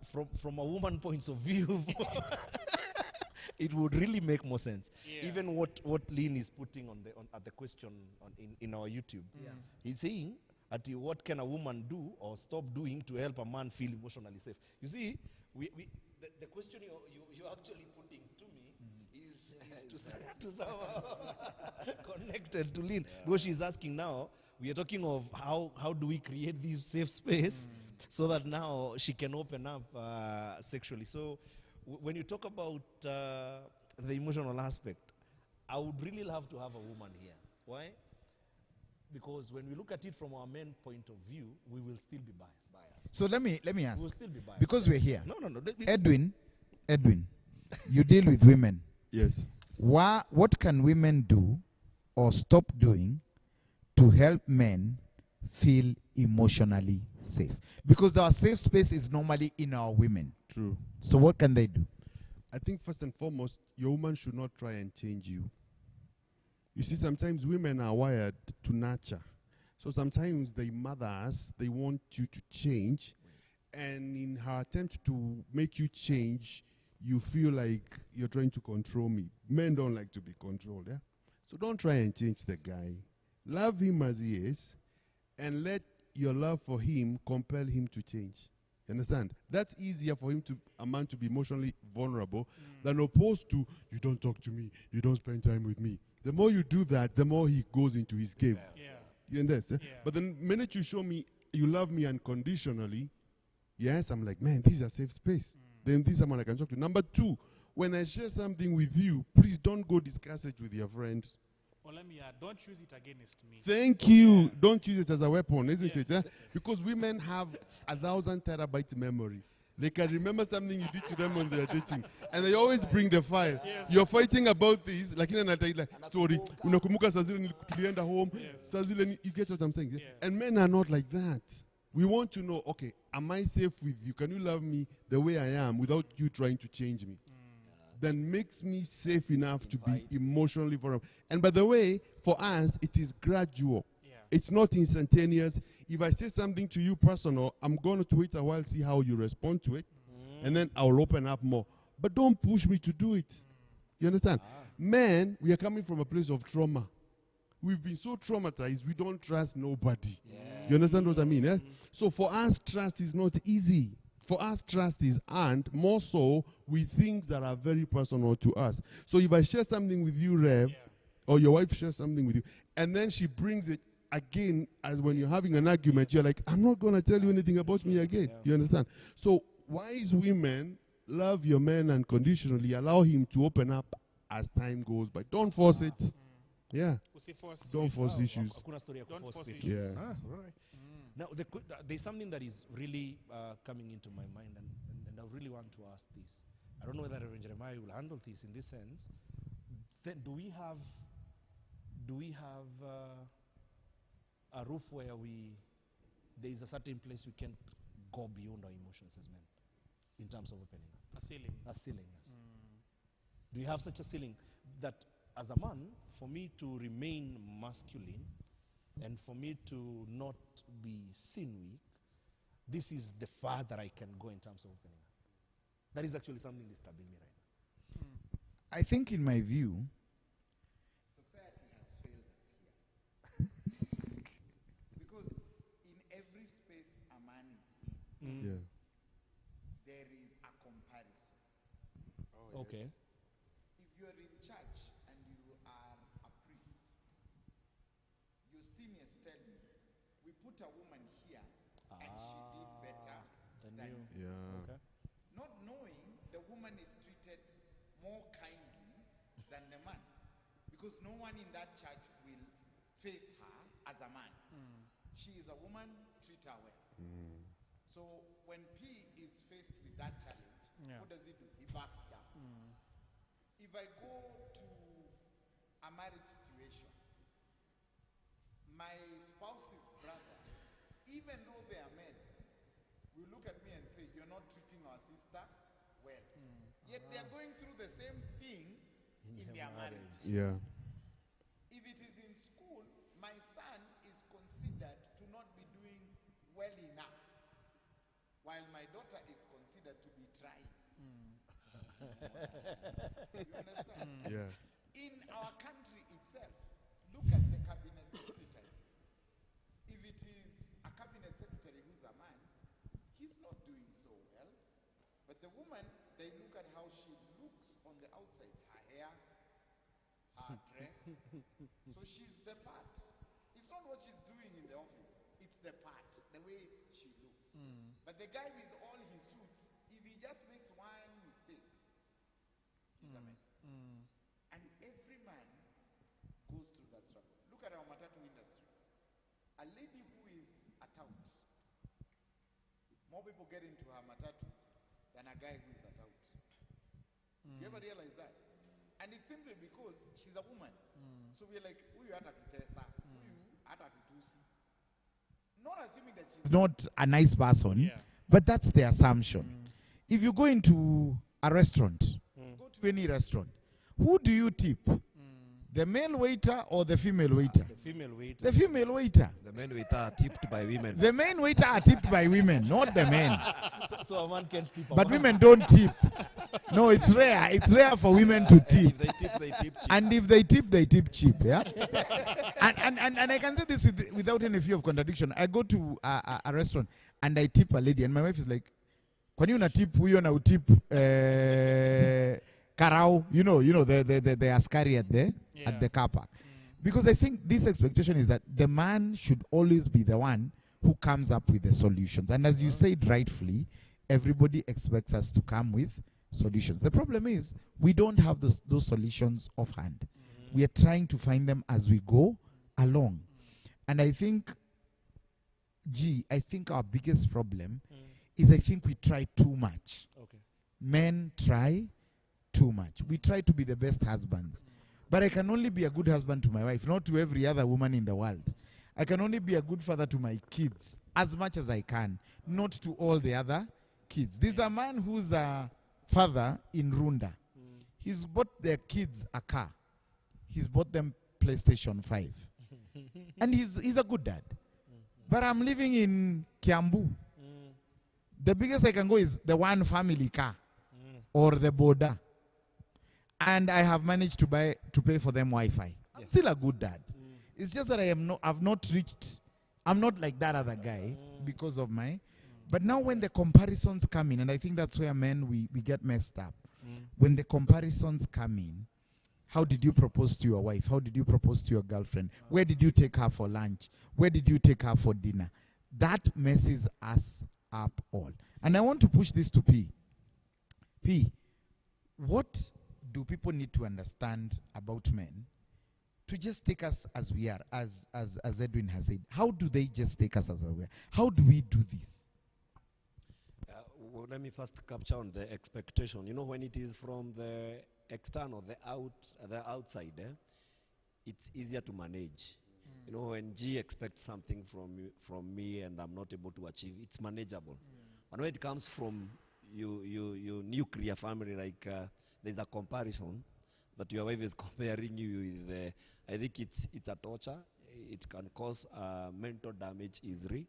from a woman point of view, it would really make more sense. Yeah. Even what Lynn is putting at the question in our YouTube, he's saying, what can a woman do or stop doing to help a man feel emotionally safe? You see, the question you're actually putting to me is to somehow connected to Lynn. Because she's asking now, we are talking of how do we create this safe space so that now she can open up sexually. So when you talk about the emotional aspect, I would really love to have a woman here. Why? Because when we look at it from our men point of view, we will still be biased. So let me We ask, will still be biased. because we're here. No. Edwin, you deal with women. Yes. What can women do or stop doing to help men feel emotionally safe? Because our safe space is normally in our women. True. So what can they do? I think first and foremost, your woman should not try and change you. You see, sometimes women are wired to nurture. So sometimes they mother us, they want you to change. And in her attempt to make you change, you feel like you're trying to control me. Men don't like to be controlled, yeah? So don't try and change the guy. Love him as he is, and let your love for him compel him to change. You understand? That's easier for a man to be emotionally vulnerable than opposed to, you don't talk to me, you don't spend time with me. The more you do that, the more he goes into his cave. Yeah. You understand? Yeah. But the minute you show me you love me unconditionally, yes, I'm like, man, this is a safe space. Then this is someone I can talk to. Number two, when I share something with you, please don't go discuss it with your friend. Or let me add, don't use it against me. Thank you. Don't use it as a weapon, isn't Yes, it? Because women have 1,000 terabytes memory. They can remember something you did to them when they are dating. And they always bring the file. Yes. You're fighting about this, like in a story. Unakumbuka saa zile tulienda home. Saa zile you get what I'm saying? Yeah. And men are not like that. We want to know, okay, am I safe with you? Can you love me the way I am without you trying to change me? Then makes me safe enough to be emotionally vulnerable. And by the way, for us, it is gradual. Yeah. It's not instantaneous. If I say something to you personal, I'm going to wait a while, see how you respond to it, and then I'll open up more. But don't push me to do it. You understand? Men, we are coming from a place of trauma. We've been so traumatized, we don't trust nobody. You understand what I mean? Eh? So for us, trust is not easy. For us, trust is earned more so with things that are very personal to us. So if I share something with you, Rev, or your wife shares something with you, and then she brings it again as when you're having an argument, you're like, I'm not going to tell you anything about me again. You understand? So wise women love your man unconditionally. Allow him to open up as time goes by. Don't force it. Yeah. Don't force issues. Hakuna story ya Don't kuforce force people. issues. Ah, all right. Now, there's something that is really coming into my mind, and I really want to ask this. I don't know whether Reverend Jeremiah will handle this in this sense. Then do we have a roof where there is a certain place we can go beyond our emotions as men in terms of opening up? A ceiling. A ceiling, yes. Do you have such a ceiling that as a man, for me to remain masculine and for me to not be seen weak, this is the farther I can go in terms of opening up? That is actually something disturbing me right now. I think in my view, Society has failed us here. Because in every space a man is in, Yeah. there is a comparison. Okay. If you are in church and you are a priest, your seniors tell you, we put a woman here and she did better than you. Yeah. Okay. Not knowing the woman is treated more kindly than the man. Because no one in that church will face her as a man. She is a woman, treat her well. So when P is faced with that challenge, what does he do? He backs down. If I go to a marriage situation, my spouse's brother, even though they are men, will look at me and say, you're not treating our sister well. Yet they are going through the same thing in their marriage. Yeah. If it is in school, my son is considered to not be doing well enough, while my daughter is considered to be trying. You understand? Yeah. In our country itself, look at the cabinet secretaries. If it is a cabinet secretary who's a man, he's not doing so well. But the woman, they look at how she looks on the outside, her hair, her dress. So she's the part. It's not what she's doing in the office. It's the part, the way she looks. But the guy with all his suits, if he just makes one mistake, he's a mess. And every man goes through that struggle. Look at our matatu industry. A lady who is a tout, more people get into her matatu than a guy who is a tout. You ever realize that? And it's simply because she's a woman. So we're like, huyu hata tutesa, huyu hata tutusi. Not assuming that she's not a nice person, but that's the assumption. If you go into a restaurant, go to any restaurant, who do you tip? The male waiter or the female waiter? The female waiter. The female waiter. The men waiter are tipped by women. The men waiter are tipped by women, not the men. So a man can't tip a But man. women don't tip. No, it's rare. It's rare for women to tip. If they tip, they tip cheap. And if they tip cheap, yeah? and I can say this without any fear of contradiction. I go to a restaurant and I tip a lady and my wife is like, when you na tip, huyo na utip karao, you know, the askari at there. Yeah. at the car park. Because I think this expectation is that the man should always be the one who comes up with the solutions. And as you said rightfully, everybody expects us to come with solutions. The problem is we don't have those solutions offhand. We are trying to find them as we go along. And I think, I think our biggest problem is I think we try too much. Okay. Men try too much. We try to be the best husbands. But I can only be a good husband to my wife, not to every other woman in the world. I can only be a good father to my kids as much as I can, not to all the other kids. There's a man who's a father in Runda. He's bought their kids a car. He's bought them PlayStation 5. And he's a good dad. But I'm living in Kiambu. The biggest I can go is the one family car or the border. And I have managed to pay for them Wi-Fi. I'm still a good dad. It's just that I've not reached, I'm not like that other guy because of my, but now when the comparisons come in, and I think that's where men, we get messed up. When the comparisons come in, how did you propose to your wife? How did you propose to your girlfriend? Where did you take her for lunch? Where did you take her for dinner? That messes us up all. And I want to push this to P. P, what do people need to understand about men to just take us as we are, as Edwin has said? How do they just take us as we are? How do we do this? Well, let me first capture on the expectation. You know, when it is from the external, the outside, it's easier to manage. You know, when G expects something from me and I'm not able to achieve, it's manageable. But when it comes from you nuclear family, like there's a comparison that your wife is comparing you with. I think it's a torture. It can cause mental damage easily,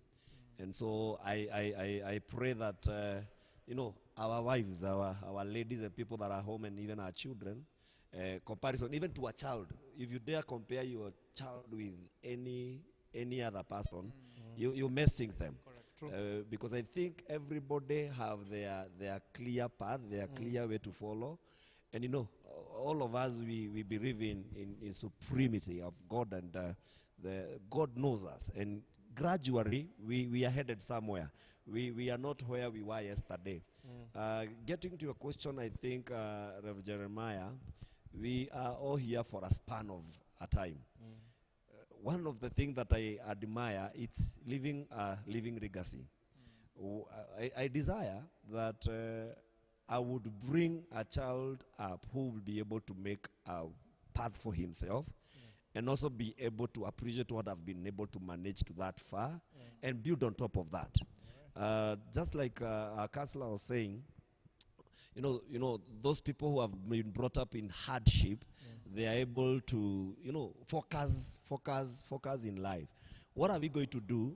and so I pray that you know, our wives, our ladies, and people that are home, and even our children, comparison even to a child. If you dare compare your child with any other person, you're messing them. Because I think everybody have their clear path, their clear way to follow. And you know, all of us, we believe in supremacy of God, and God knows us. And gradually, we are headed somewhere. We are not where we were yesterday. Getting to your question, I think, Rev. Jeremiah, we are all here for a span of a time. One of the things that I admire, it's living legacy. I desire that I would bring a child up who will be able to make a path for himself, and also be able to appreciate what I've been able to manage to that far, and build on top of that. Just like our counselor was saying, you know, those people who have been brought up in hardship, they are able to, you know, focus in life. What are we going to do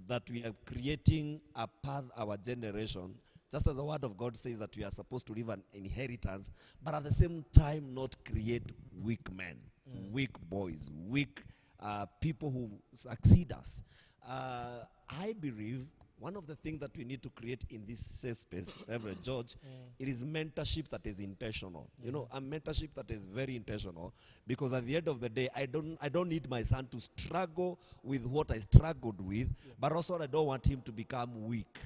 that we are creating a path, our generation, just as the word of God says that we are supposed to leave an inheritance, but at the same time not create weak men, weak boys, weak people who succeed us. I believe one of the things that we need to create in this safe space, Reverend George, it is mentorship that is intentional. You know, a mentorship that is very intentional, because at the end of the day, I don't need my son to struggle with what I struggled with, but also I don't want him to become weak.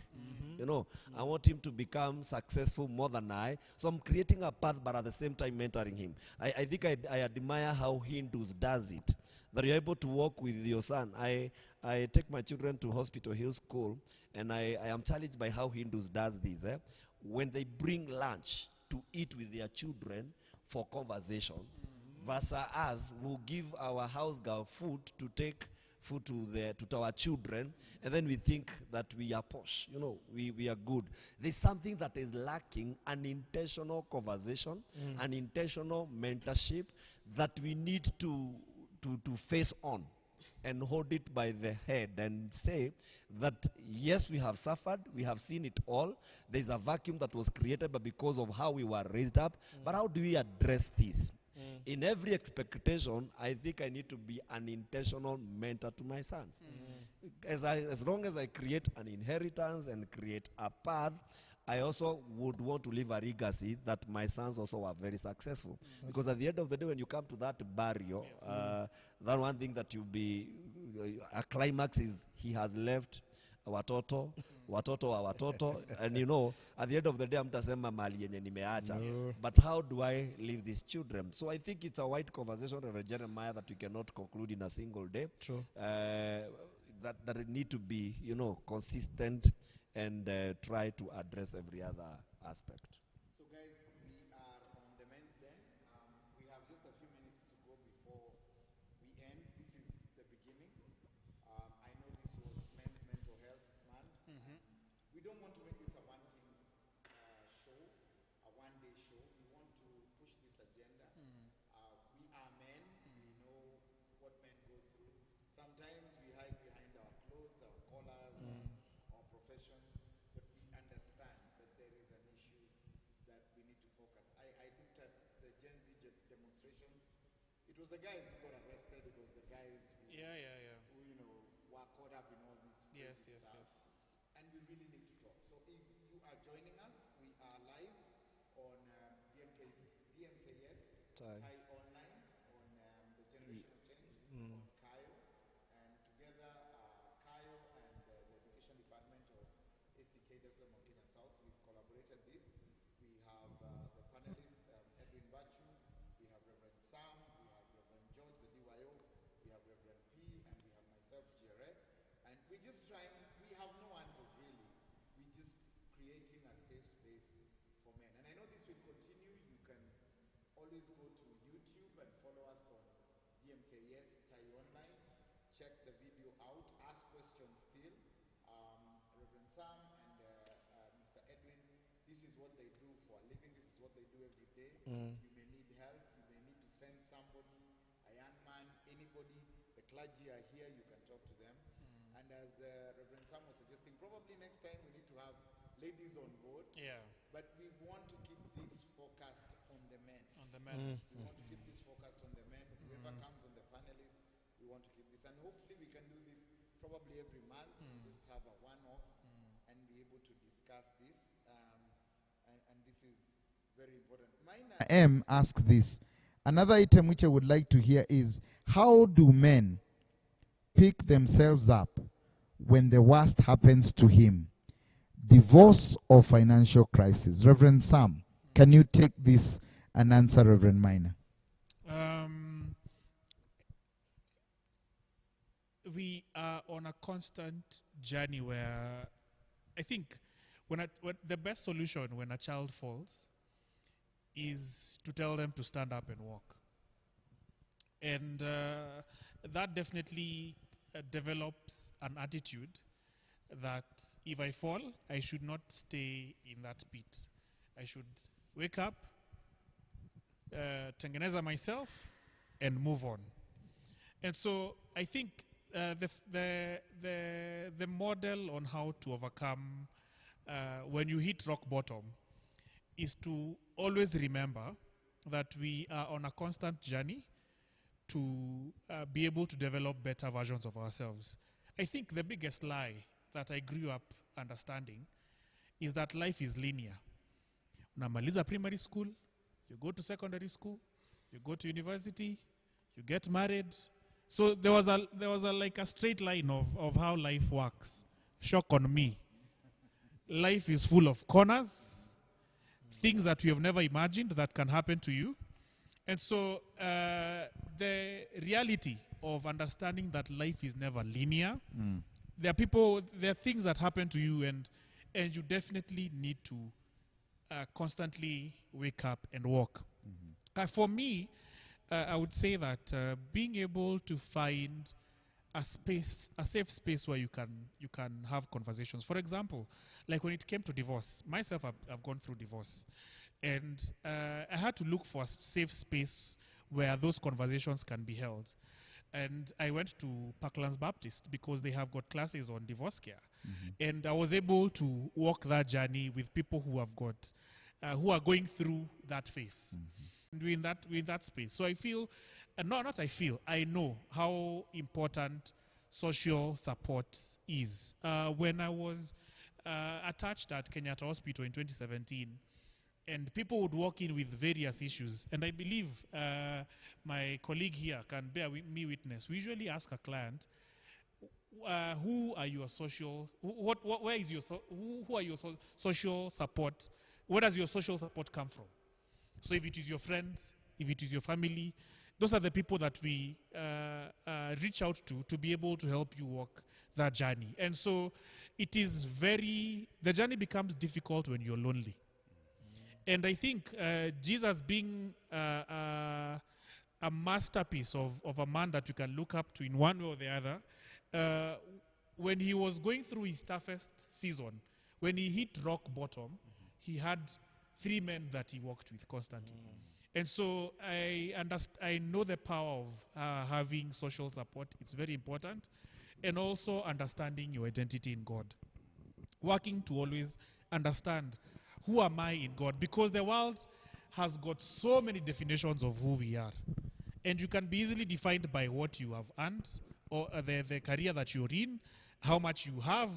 You know, I want him to become successful more than I. So I'm creating a path, but at the same time mentoring him. I think I admire how Hindus does it, that you're able to walk with your son. I take my children to Hospital Hill School, and I am challenged by how Hindus does this. When they bring lunch to eat with their children for conversation, versus us who give our house girl food to take food to our children, and then we think that we are posh. You know, we are good. There's something that is lacking, an intentional conversation, an intentional mentorship that we need to face on and hold it by the head and say that, yes, we have suffered, we have seen it all. There's a vacuum that was created but because of how we were raised up. But how do we address this? In every expectation, I think I need to be an intentional mentor to my sons. As long as I create an inheritance and create a path, I also would want to leave a legacy that my sons also were very successful. Because at the end of the day, when you come to that barrio, that one thing that you'll be, a climax is he has left watoto, watoto wa watoto, and you know, at the end of the day, mtasema mali yenye nimeacha. But how do I leave these children? So I think it's a wide conversation, Reverend Jeremiah, that we cannot conclude in a single day. True. That it need to be, you know, consistent and try to address every other aspect. So guys, we are on the men's den. We have just a few minutes to go before we end. This is the beginning. I know this was Men's Mental Health Month. We don't want to make this a one-thing show, a one-day show. We want to push this agenda. We are men. We know what men go through. Sometimes we hide behind our clothes, our collars, our professions, but we understand that there is an issue that we need to focus. I looked at the Gen Z demonstrations. It was the guys who got arrested. It was the guys who, who you know, were caught up in all this crazy stuff. And we really need to talk. So if you are joining us, we are live on DMKS, Thai Online, on the Generation of Change, on Kayo. And together, Kayo and the Education Department of ACKW Mount Kenya South, we've collaborated this. We have the panelists, Edwin Bachu, we have Reverend Sam, we have Reverend George, the DYO, we have Reverend P, and we have myself, Jere. And we're just trying, we have no answers really. We're just creating a safe space for men. And I know this will continue. You can always go to YouTube and follow us on DMKS Thai Online. Check the video out. Ask questions still. Reverend Sam and Mr. Edwin, this is what they do for a living. This is what they do every day. You may need help. You may need to send somebody, a young man, anybody. The clergy are here. You can talk to them. And as Reverend Sam was suggesting, probably next time we need to have ladies on board. Yeah. But we want to keep this focused on the men. On the men. We want to keep this focused on the men. Whoever comes on the panelists, we want to keep this. And hopefully we can do this probably every month. We just have a one-off and be able to discuss this. And this is very important. M asks this. Another item which I would like to hear is, how do men pick themselves up when the worst happens to him? Divorce or financial crisis? Reverend Sam, can you take this and answer Reverend Minor? We are on a constant journey where I think when the best solution when a child falls is to tell them to stand up and walk. And that definitely develops an attitude that if I fall, I should not stay in that pit. I should wake up, tengeneza myself, and move on. And so I think the model on how to overcome when you hit rock bottom is to always remember that we are on a constant journey to be able to develop better versions of ourselves. I think the biggest lie that I grew up understanding is that life is linear. Unamaliza primary school, you go to secondary school, you go to university, you get married. So there was a like a straight line of how life works. Shock on me. Life is full of corners, things that you have never imagined that can happen to you. And so the reality of understanding that life is never linear, there are things that happen to you, and you definitely need to constantly wake up and walk. For me, I would say that being able to find a safe space where you can have conversations. For example, like when it came to divorce, myself, I've gone through divorce. And I had to look for a safe space where those conversations can be held. And I went to Parklands Baptist because they have got classes on divorce care. And I was able to walk that journey with people who have got, who are going through that phase. In that space. So I feel, I know how important social support is. When I was attached at Kenyatta Hospital in 2017. And people would walk in with various issues. And I believe my colleague here can bear me witness. We usually ask a client, who are your social, where is your, who are your social support, where does your social support come from? So if it is your friends, if it is your family, those are the people that we reach out to be able to help you walk that journey. And so it is the journey becomes difficult when you're lonely. And I think Jesus being a masterpiece of a man that we can look up to in one way or the other, when he was going through his toughest season, when he hit rock bottom, he had 3 men that he walked with constantly. And so I know the power of having social support. It's very important. And also understanding your identity in God. Working to always understand, who am I in God? Because the world has got so many definitions of who we are. And you can be easily defined by what you have earned, or the career that you're in, how much you have.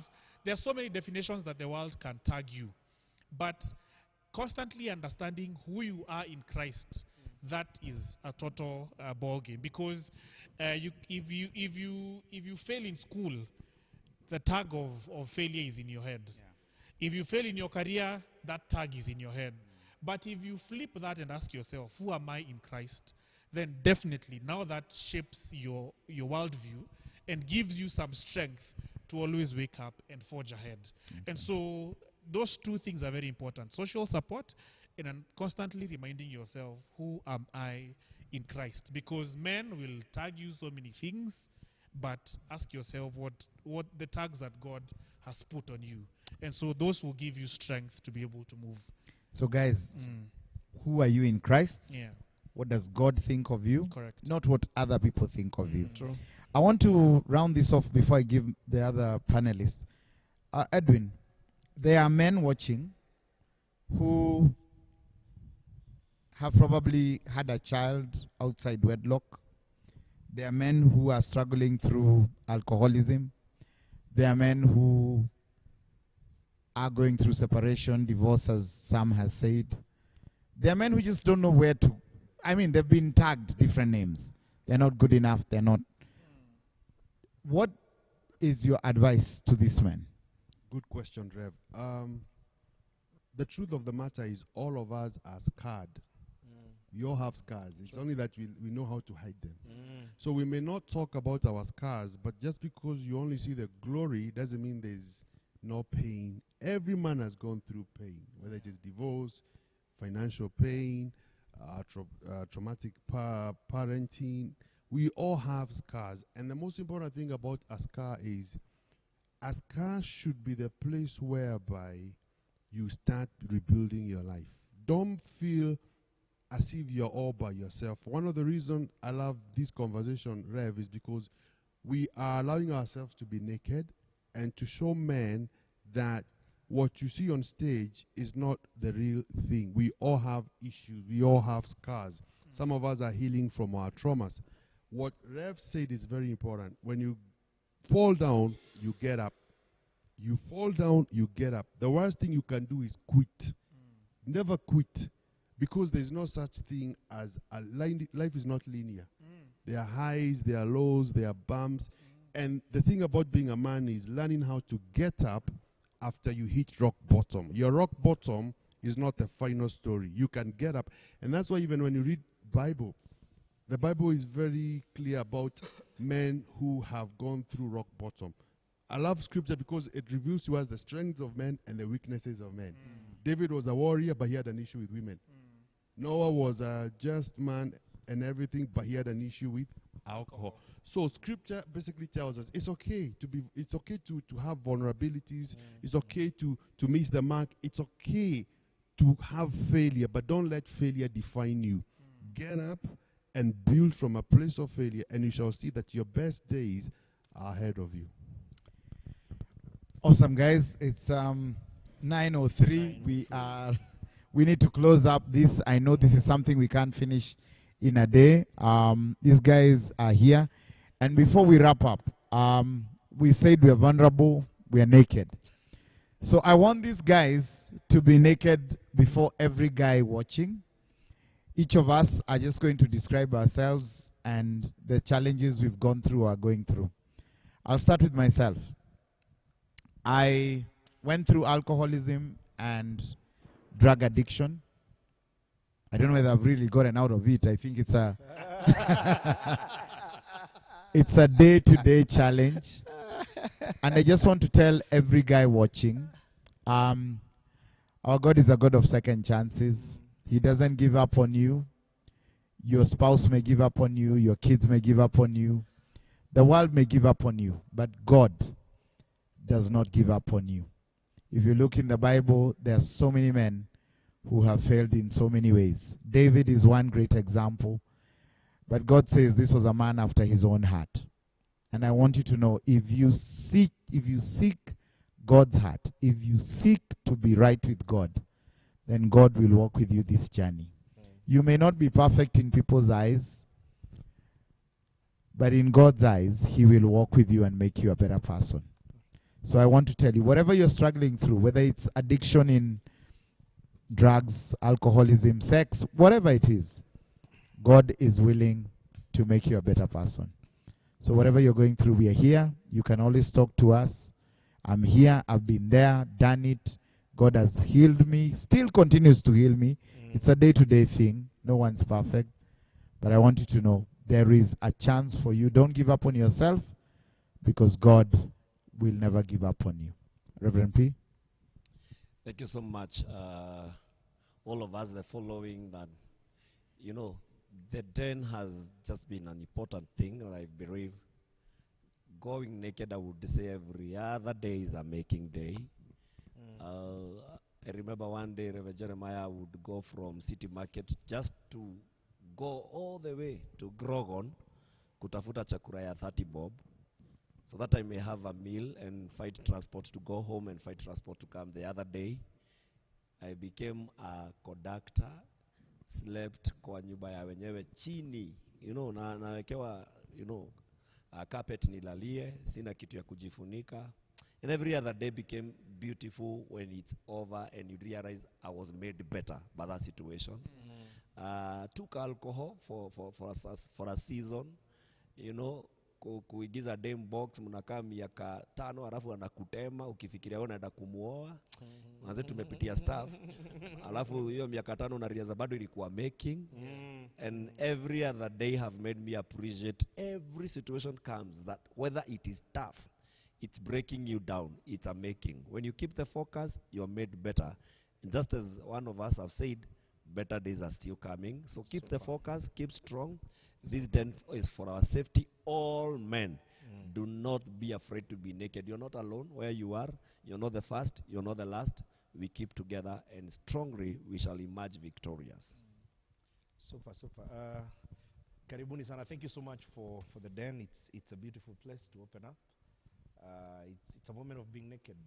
There are so many definitions that the world can tag you. But constantly understanding who you are in Christ, that is a total ball game. Because if you fail in school, the tag of failure is in your head. Yeah. If you fail in your career, that tag is in your head. But if you flip that and ask yourself, who am I in Christ? Then definitely now that shapes your worldview and gives you some strength to always wake up and forge ahead. And so those 2 things are very important. Social support and constantly reminding yourself, who am I in Christ? Because men will tag you so many things, but ask yourself what the tags that God has put on you. And so those will give you strength to be able to move. So guys, who are you in Christ? Yeah. What does God think of you? Correct. Not what other people think of you. True. I want to round this off before I give the other panelists. Edwin, there are men watching who have probably had a child outside wedlock. There are men who are struggling through alcoholism. There are men who are going through separation, divorce, as Sam has said. There are men who just don't know where to. I mean, they've been tagged different names. They're not good enough. They're not. What is your advice to these men? Good question, Rev. The truth of the matter is all of us are scarred. We all have scars. It's only that we know how to hide them. So we may not talk about our scars, but just because you only see the glory doesn't mean there's no pain. Every man has gone through pain, whether it is divorce, financial pain, traumatic parenting. We all have scars. And the most important thing about a scar is a scar should be the place whereby you start rebuilding your life. Don't feel as if you're all by yourself. One of the reasons I love this conversation, Rev, is because we are allowing ourselves to be naked and to show men that what you see on stage is not the real thing. We all have issues. We all have scars. Some of us are healing from our traumas. What Rev said is very important. When you fall down, you get up. You fall down, you get up. The worst thing you can do is quit. Never quit. Because there's no such thing as a line. Life is not linear. There are highs, there are lows, there are bumps. And the thing about being a man is learning how to get up after you hit rock bottom. Your rock bottom is not the final story. You can get up. And that's why even when you read Bible, the Bible is very clear about men who have gone through rock bottom. I love scripture because it reveals to us the strength of men and the weaknesses of men. David was a warrior, but he had an issue with women. Noah was a just man and everything, but he had an issue with alcohol. So scripture basically tells us it's okay to have vulnerabilities. It's okay to miss the mark. It's okay to have failure, but don't let failure define you. Get up and build from a place of failure, and you shall see that your best days are ahead of you. Awesome, guys. It's 9:03. We need to close up this. I know this is something we can't finish in a day. These guys are here. And before we wrap up, we said we are vulnerable, we are naked. So I want these guys to be naked before every guy watching. Each of us are just going to describe ourselves and the challenges we've gone through or are going through. I'll start with myself. I went through alcoholism and drug addiction. I don't know whether I've really gotten out of it. I think it's a it's a day-to-day challenge. And I just want to tell every guy watching, our God is a God of second chances. He doesn't give up on you. Your spouse may give up on you. Your kids may give up on you. The world may give up on you. But God does not give up on you. If you look in the Bible, there are so many men who have failed in so many ways. David is one great example. But God says this was a man after his own heart. And I want you to know, if you seek God's heart, if you seek to be right with God, then God will walk with you this journey. You may not be perfect in people's eyes, but in God's eyes, He will walk with you and make you a better person. So I want to tell you, whatever you're struggling through, whether it's addiction in drugs, alcoholism, sex, whatever it is, God is willing to make you a better person. So whatever you're going through, we are here. You can always talk to us. I'm here. I've been there, done it. God has healed me, still continues to heal me. It's a day-to-day thing. No one's perfect. But I want you to know there is a chance for you. Don't give up on yourself, because God will never give up on you. Reverend P? Thank you so much. All of us, the following that, the den has just been an important thing, and I believe going naked, I would say every other day is a making day. I remember one day Reverend Jeremiah would go from City Market just to go all the way to Grogon, kutafuta chakura ya 30 bob, so that I may have a meal and fight transport to go home and fight transport to come. The other day, I became a conductor, slept kwa nyumba ya wenyewe chini, nawekewa, a carpet nilalie, sina kitu ya kujifunika. And every other day became beautiful when it's over and you realize I was made better by that situation. Took alcohol for a season, kuigiza dem box, mnakaa miaka 5 alafu anakutema ukifikiria wewe unaenda kumuoa. Manze tumepitia stuff. Alafu hiyo miaka 5 na riaza bado ilikuwa making. And every other day have made me appreciate every situation comes, that whether it is tough, it's breaking you down, it's a making. When you keep the focus, you're made better. And just as one of us have said, better days are still coming. So keep the focus, keep strong. This den is for our safety. All men, do not be afraid to be naked. You're not alone where you are. You're not the first, you're not the last. We keep together, and strongly we shall emerge victorious. Super. Karibuni sana. Thank you so much for the den. It's a beautiful place to open up. It's a moment of being naked.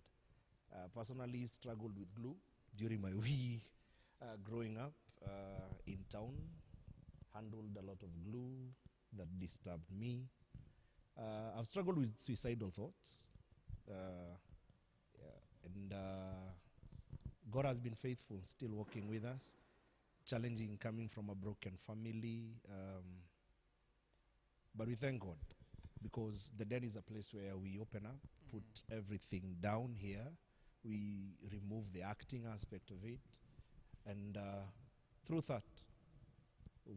Personally struggled with glue during my wee growing up in town. Handled a lot of glue that disturbed me. I've struggled with suicidal thoughts. And God has been faithful, still working with us. Challenging coming from a broken family. But we thank God, because the den is a place where we open up, put everything down here. We remove the acting aspect of it. And through that,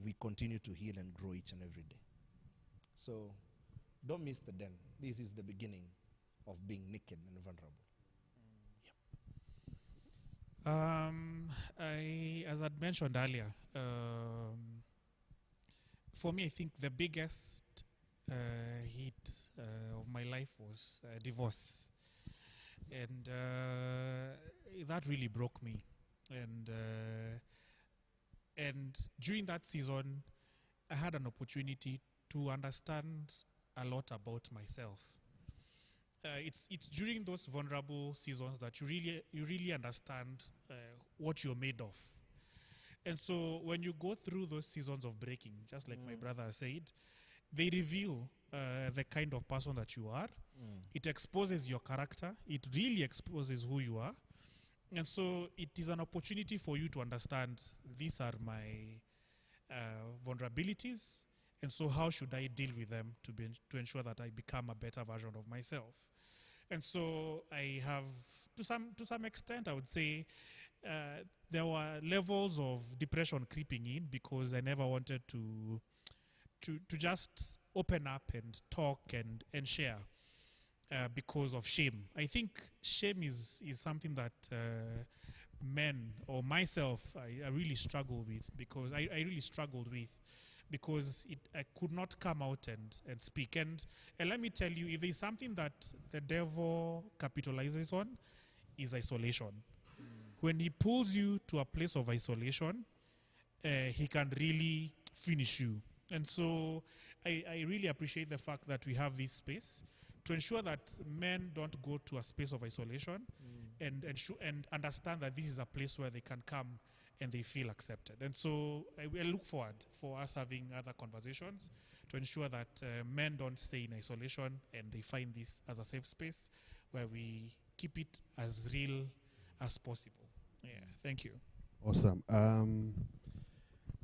we continue to heal and grow each and every day. So don't miss the den. This is the beginning of being naked and vulnerable. As I'd mentioned earlier, for me, I think the biggest hit of my life was divorce. And that really broke me. And during that season, I had an opportunity to understand a lot about myself. It's during those vulnerable seasons that you really understand what you're made of. And so when you go through those seasons of breaking, just like my brother said, they reveal the kind of person that you are. It exposes your character. It really exposes who you are. And so it is an opportunity for you to understand these are my vulnerabilities, and so how should I deal with them to ensure that I become a better version of myself. And so I have, to some extent, I would say, there were levels of depression creeping in because I never wanted to just open up and talk and share because of shame. I think shame is something that men or myself I really struggle with because I really struggled with because I could not come out and speak. And let me tell you, if there's something that the devil capitalizes on, is isolation. When he pulls you to a place of isolation, he can really finish you. And so I really appreciate the fact that we have this space to ensure that men don't go to a space of isolation and understand that this is a place where they can come and they feel accepted. And so I look forward for us having other conversations to ensure that men don't stay in isolation and they find this as a safe space where we keep it as real as possible. Yeah, thank you. Awesome.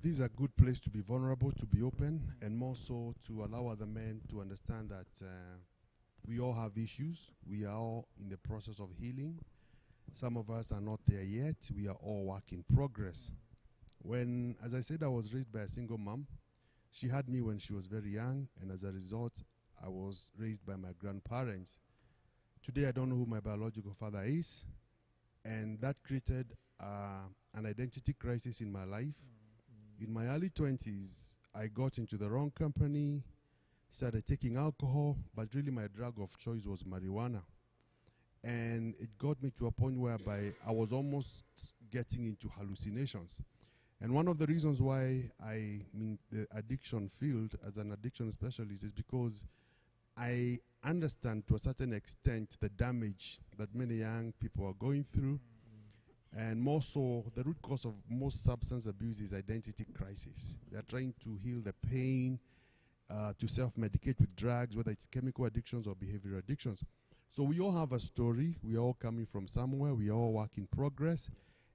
This is a good place to be vulnerable, to be open, and more so to allow other men to understand that we all have issues. We are all in the process of healing. Some of us are not there yet. We are all work in progress. When, as I said, I was raised by a single mom. She had me when she was very young, and as a result, I was raised by my grandparents. Today, I don't know who my biological father is, and that created an identity crisis in my life. In my early 20s, I got into the wrong company, started taking alcohol, but really my drug of choice was marijuana. And it got me to a point whereby I was almost getting into hallucinations. And one of the reasons why I'm in the addiction field as an addiction specialist is because I understand to a certain extent the damage that many young people are going through. And more so, the root cause of most substance abuse is identity crisis. They're trying to heal the pain, to self-medicate with drugs, whether it's chemical addictions or behavioral addictions. So we all have a story. We are all coming from somewhere. We are all work in progress.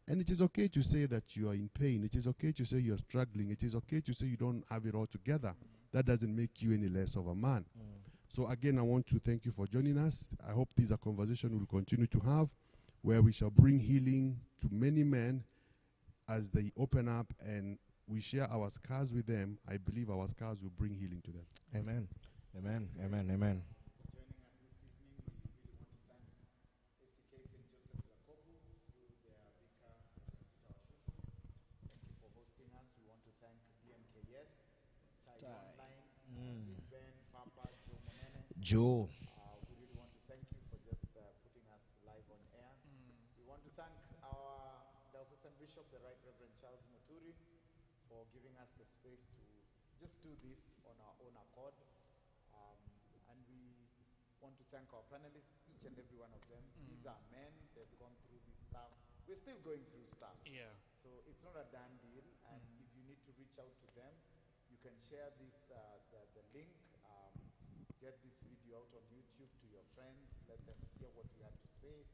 And it is okay to say that you are in pain. It is okay to say you're struggling. It is okay to say you don't have it all together. That doesn't make you any less of a man. So again, I want to thank you for joining us. I hope this is a conversation we'll continue to have, where we shall bring healing to many men as they open up and we share our scars with them. I believe our scars will bring healing to them. Amen. Amen. Amen. Amen. Joining us this evening, we really want to thank ACK St. Joseph Lakobu through their vicar, Peter Washushu. Thank you for hosting us. We want to thank BMKS, Tai Online, Big Ben, Papa, Joe Monene. Joe. We really want to thank you for just putting us live on air. We want to thank our Diocesan Bishop, the Right Reverend Charles Muturi, for giving us the space to just do this on our own accord. And we want to thank our panelists, each and every one of them. These are men, they've gone through this stuff. We're still going through stuff. Yeah. So it's not a done deal, and if you need to reach out to them, you can share this, the link, get this video out on YouTube to your friends, let them hear what we have to say.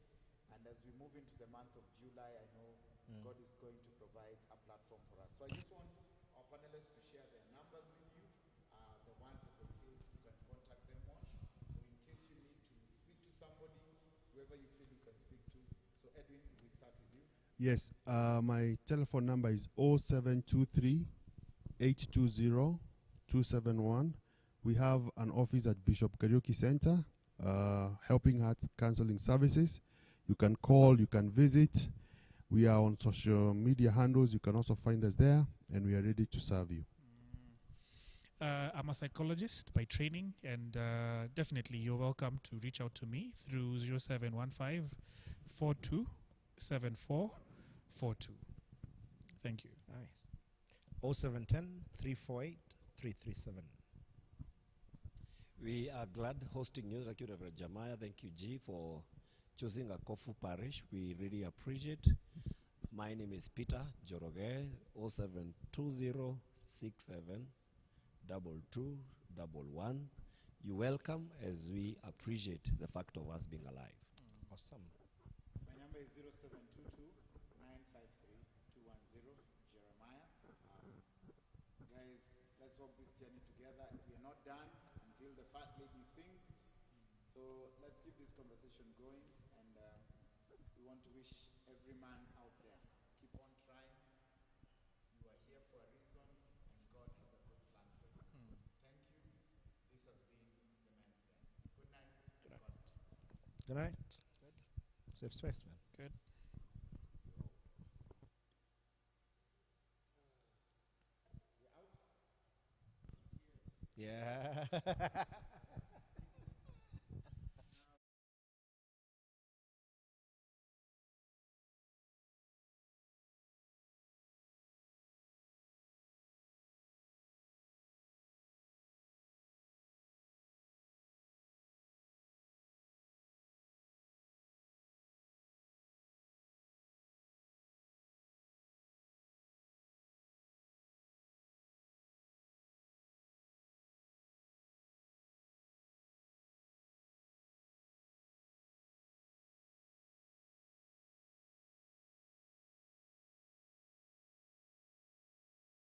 And as we move into the month of July, I know God is going to provide a platform for us. So I just want our panelists to share their numbers with you, the ones that they feel you can contact them on. So in case you need to speak to somebody, whoever you feel you can speak to. So Edwin, we start with you. Yes, my telephone number is 0723 820 271. We have an office at Bishop Karaoke Center, Helping Hearts Counseling Services. You can call, you can visit. We are on social media handles. You can also find us there, and we are ready to serve you. I'm a psychologist by training, and definitely you're welcome to reach out to me through 0715 427442. Thank you. Nice. 0710 348 337. We are glad hosting you. Thank you, Reverend Jamaya. Thank you, G, for choosing a Kofu parish. We really appreciate. My name is Peter Joroge, 0720672211. you welcome as we appreciate the fact of us being alive. Awesome. My number is 0722-953-210, Jeremiah. Guys, let's walk this journey together. We are not done until the fat lady sings. So let's keep this conversation going. And we want to wish every man out there, keep on trying. You are here for a reason, and God has a good plan for you. Thank you. This has been the Men's Den. Good night. God bless. Good night. Safe space, man. Good. Yeah.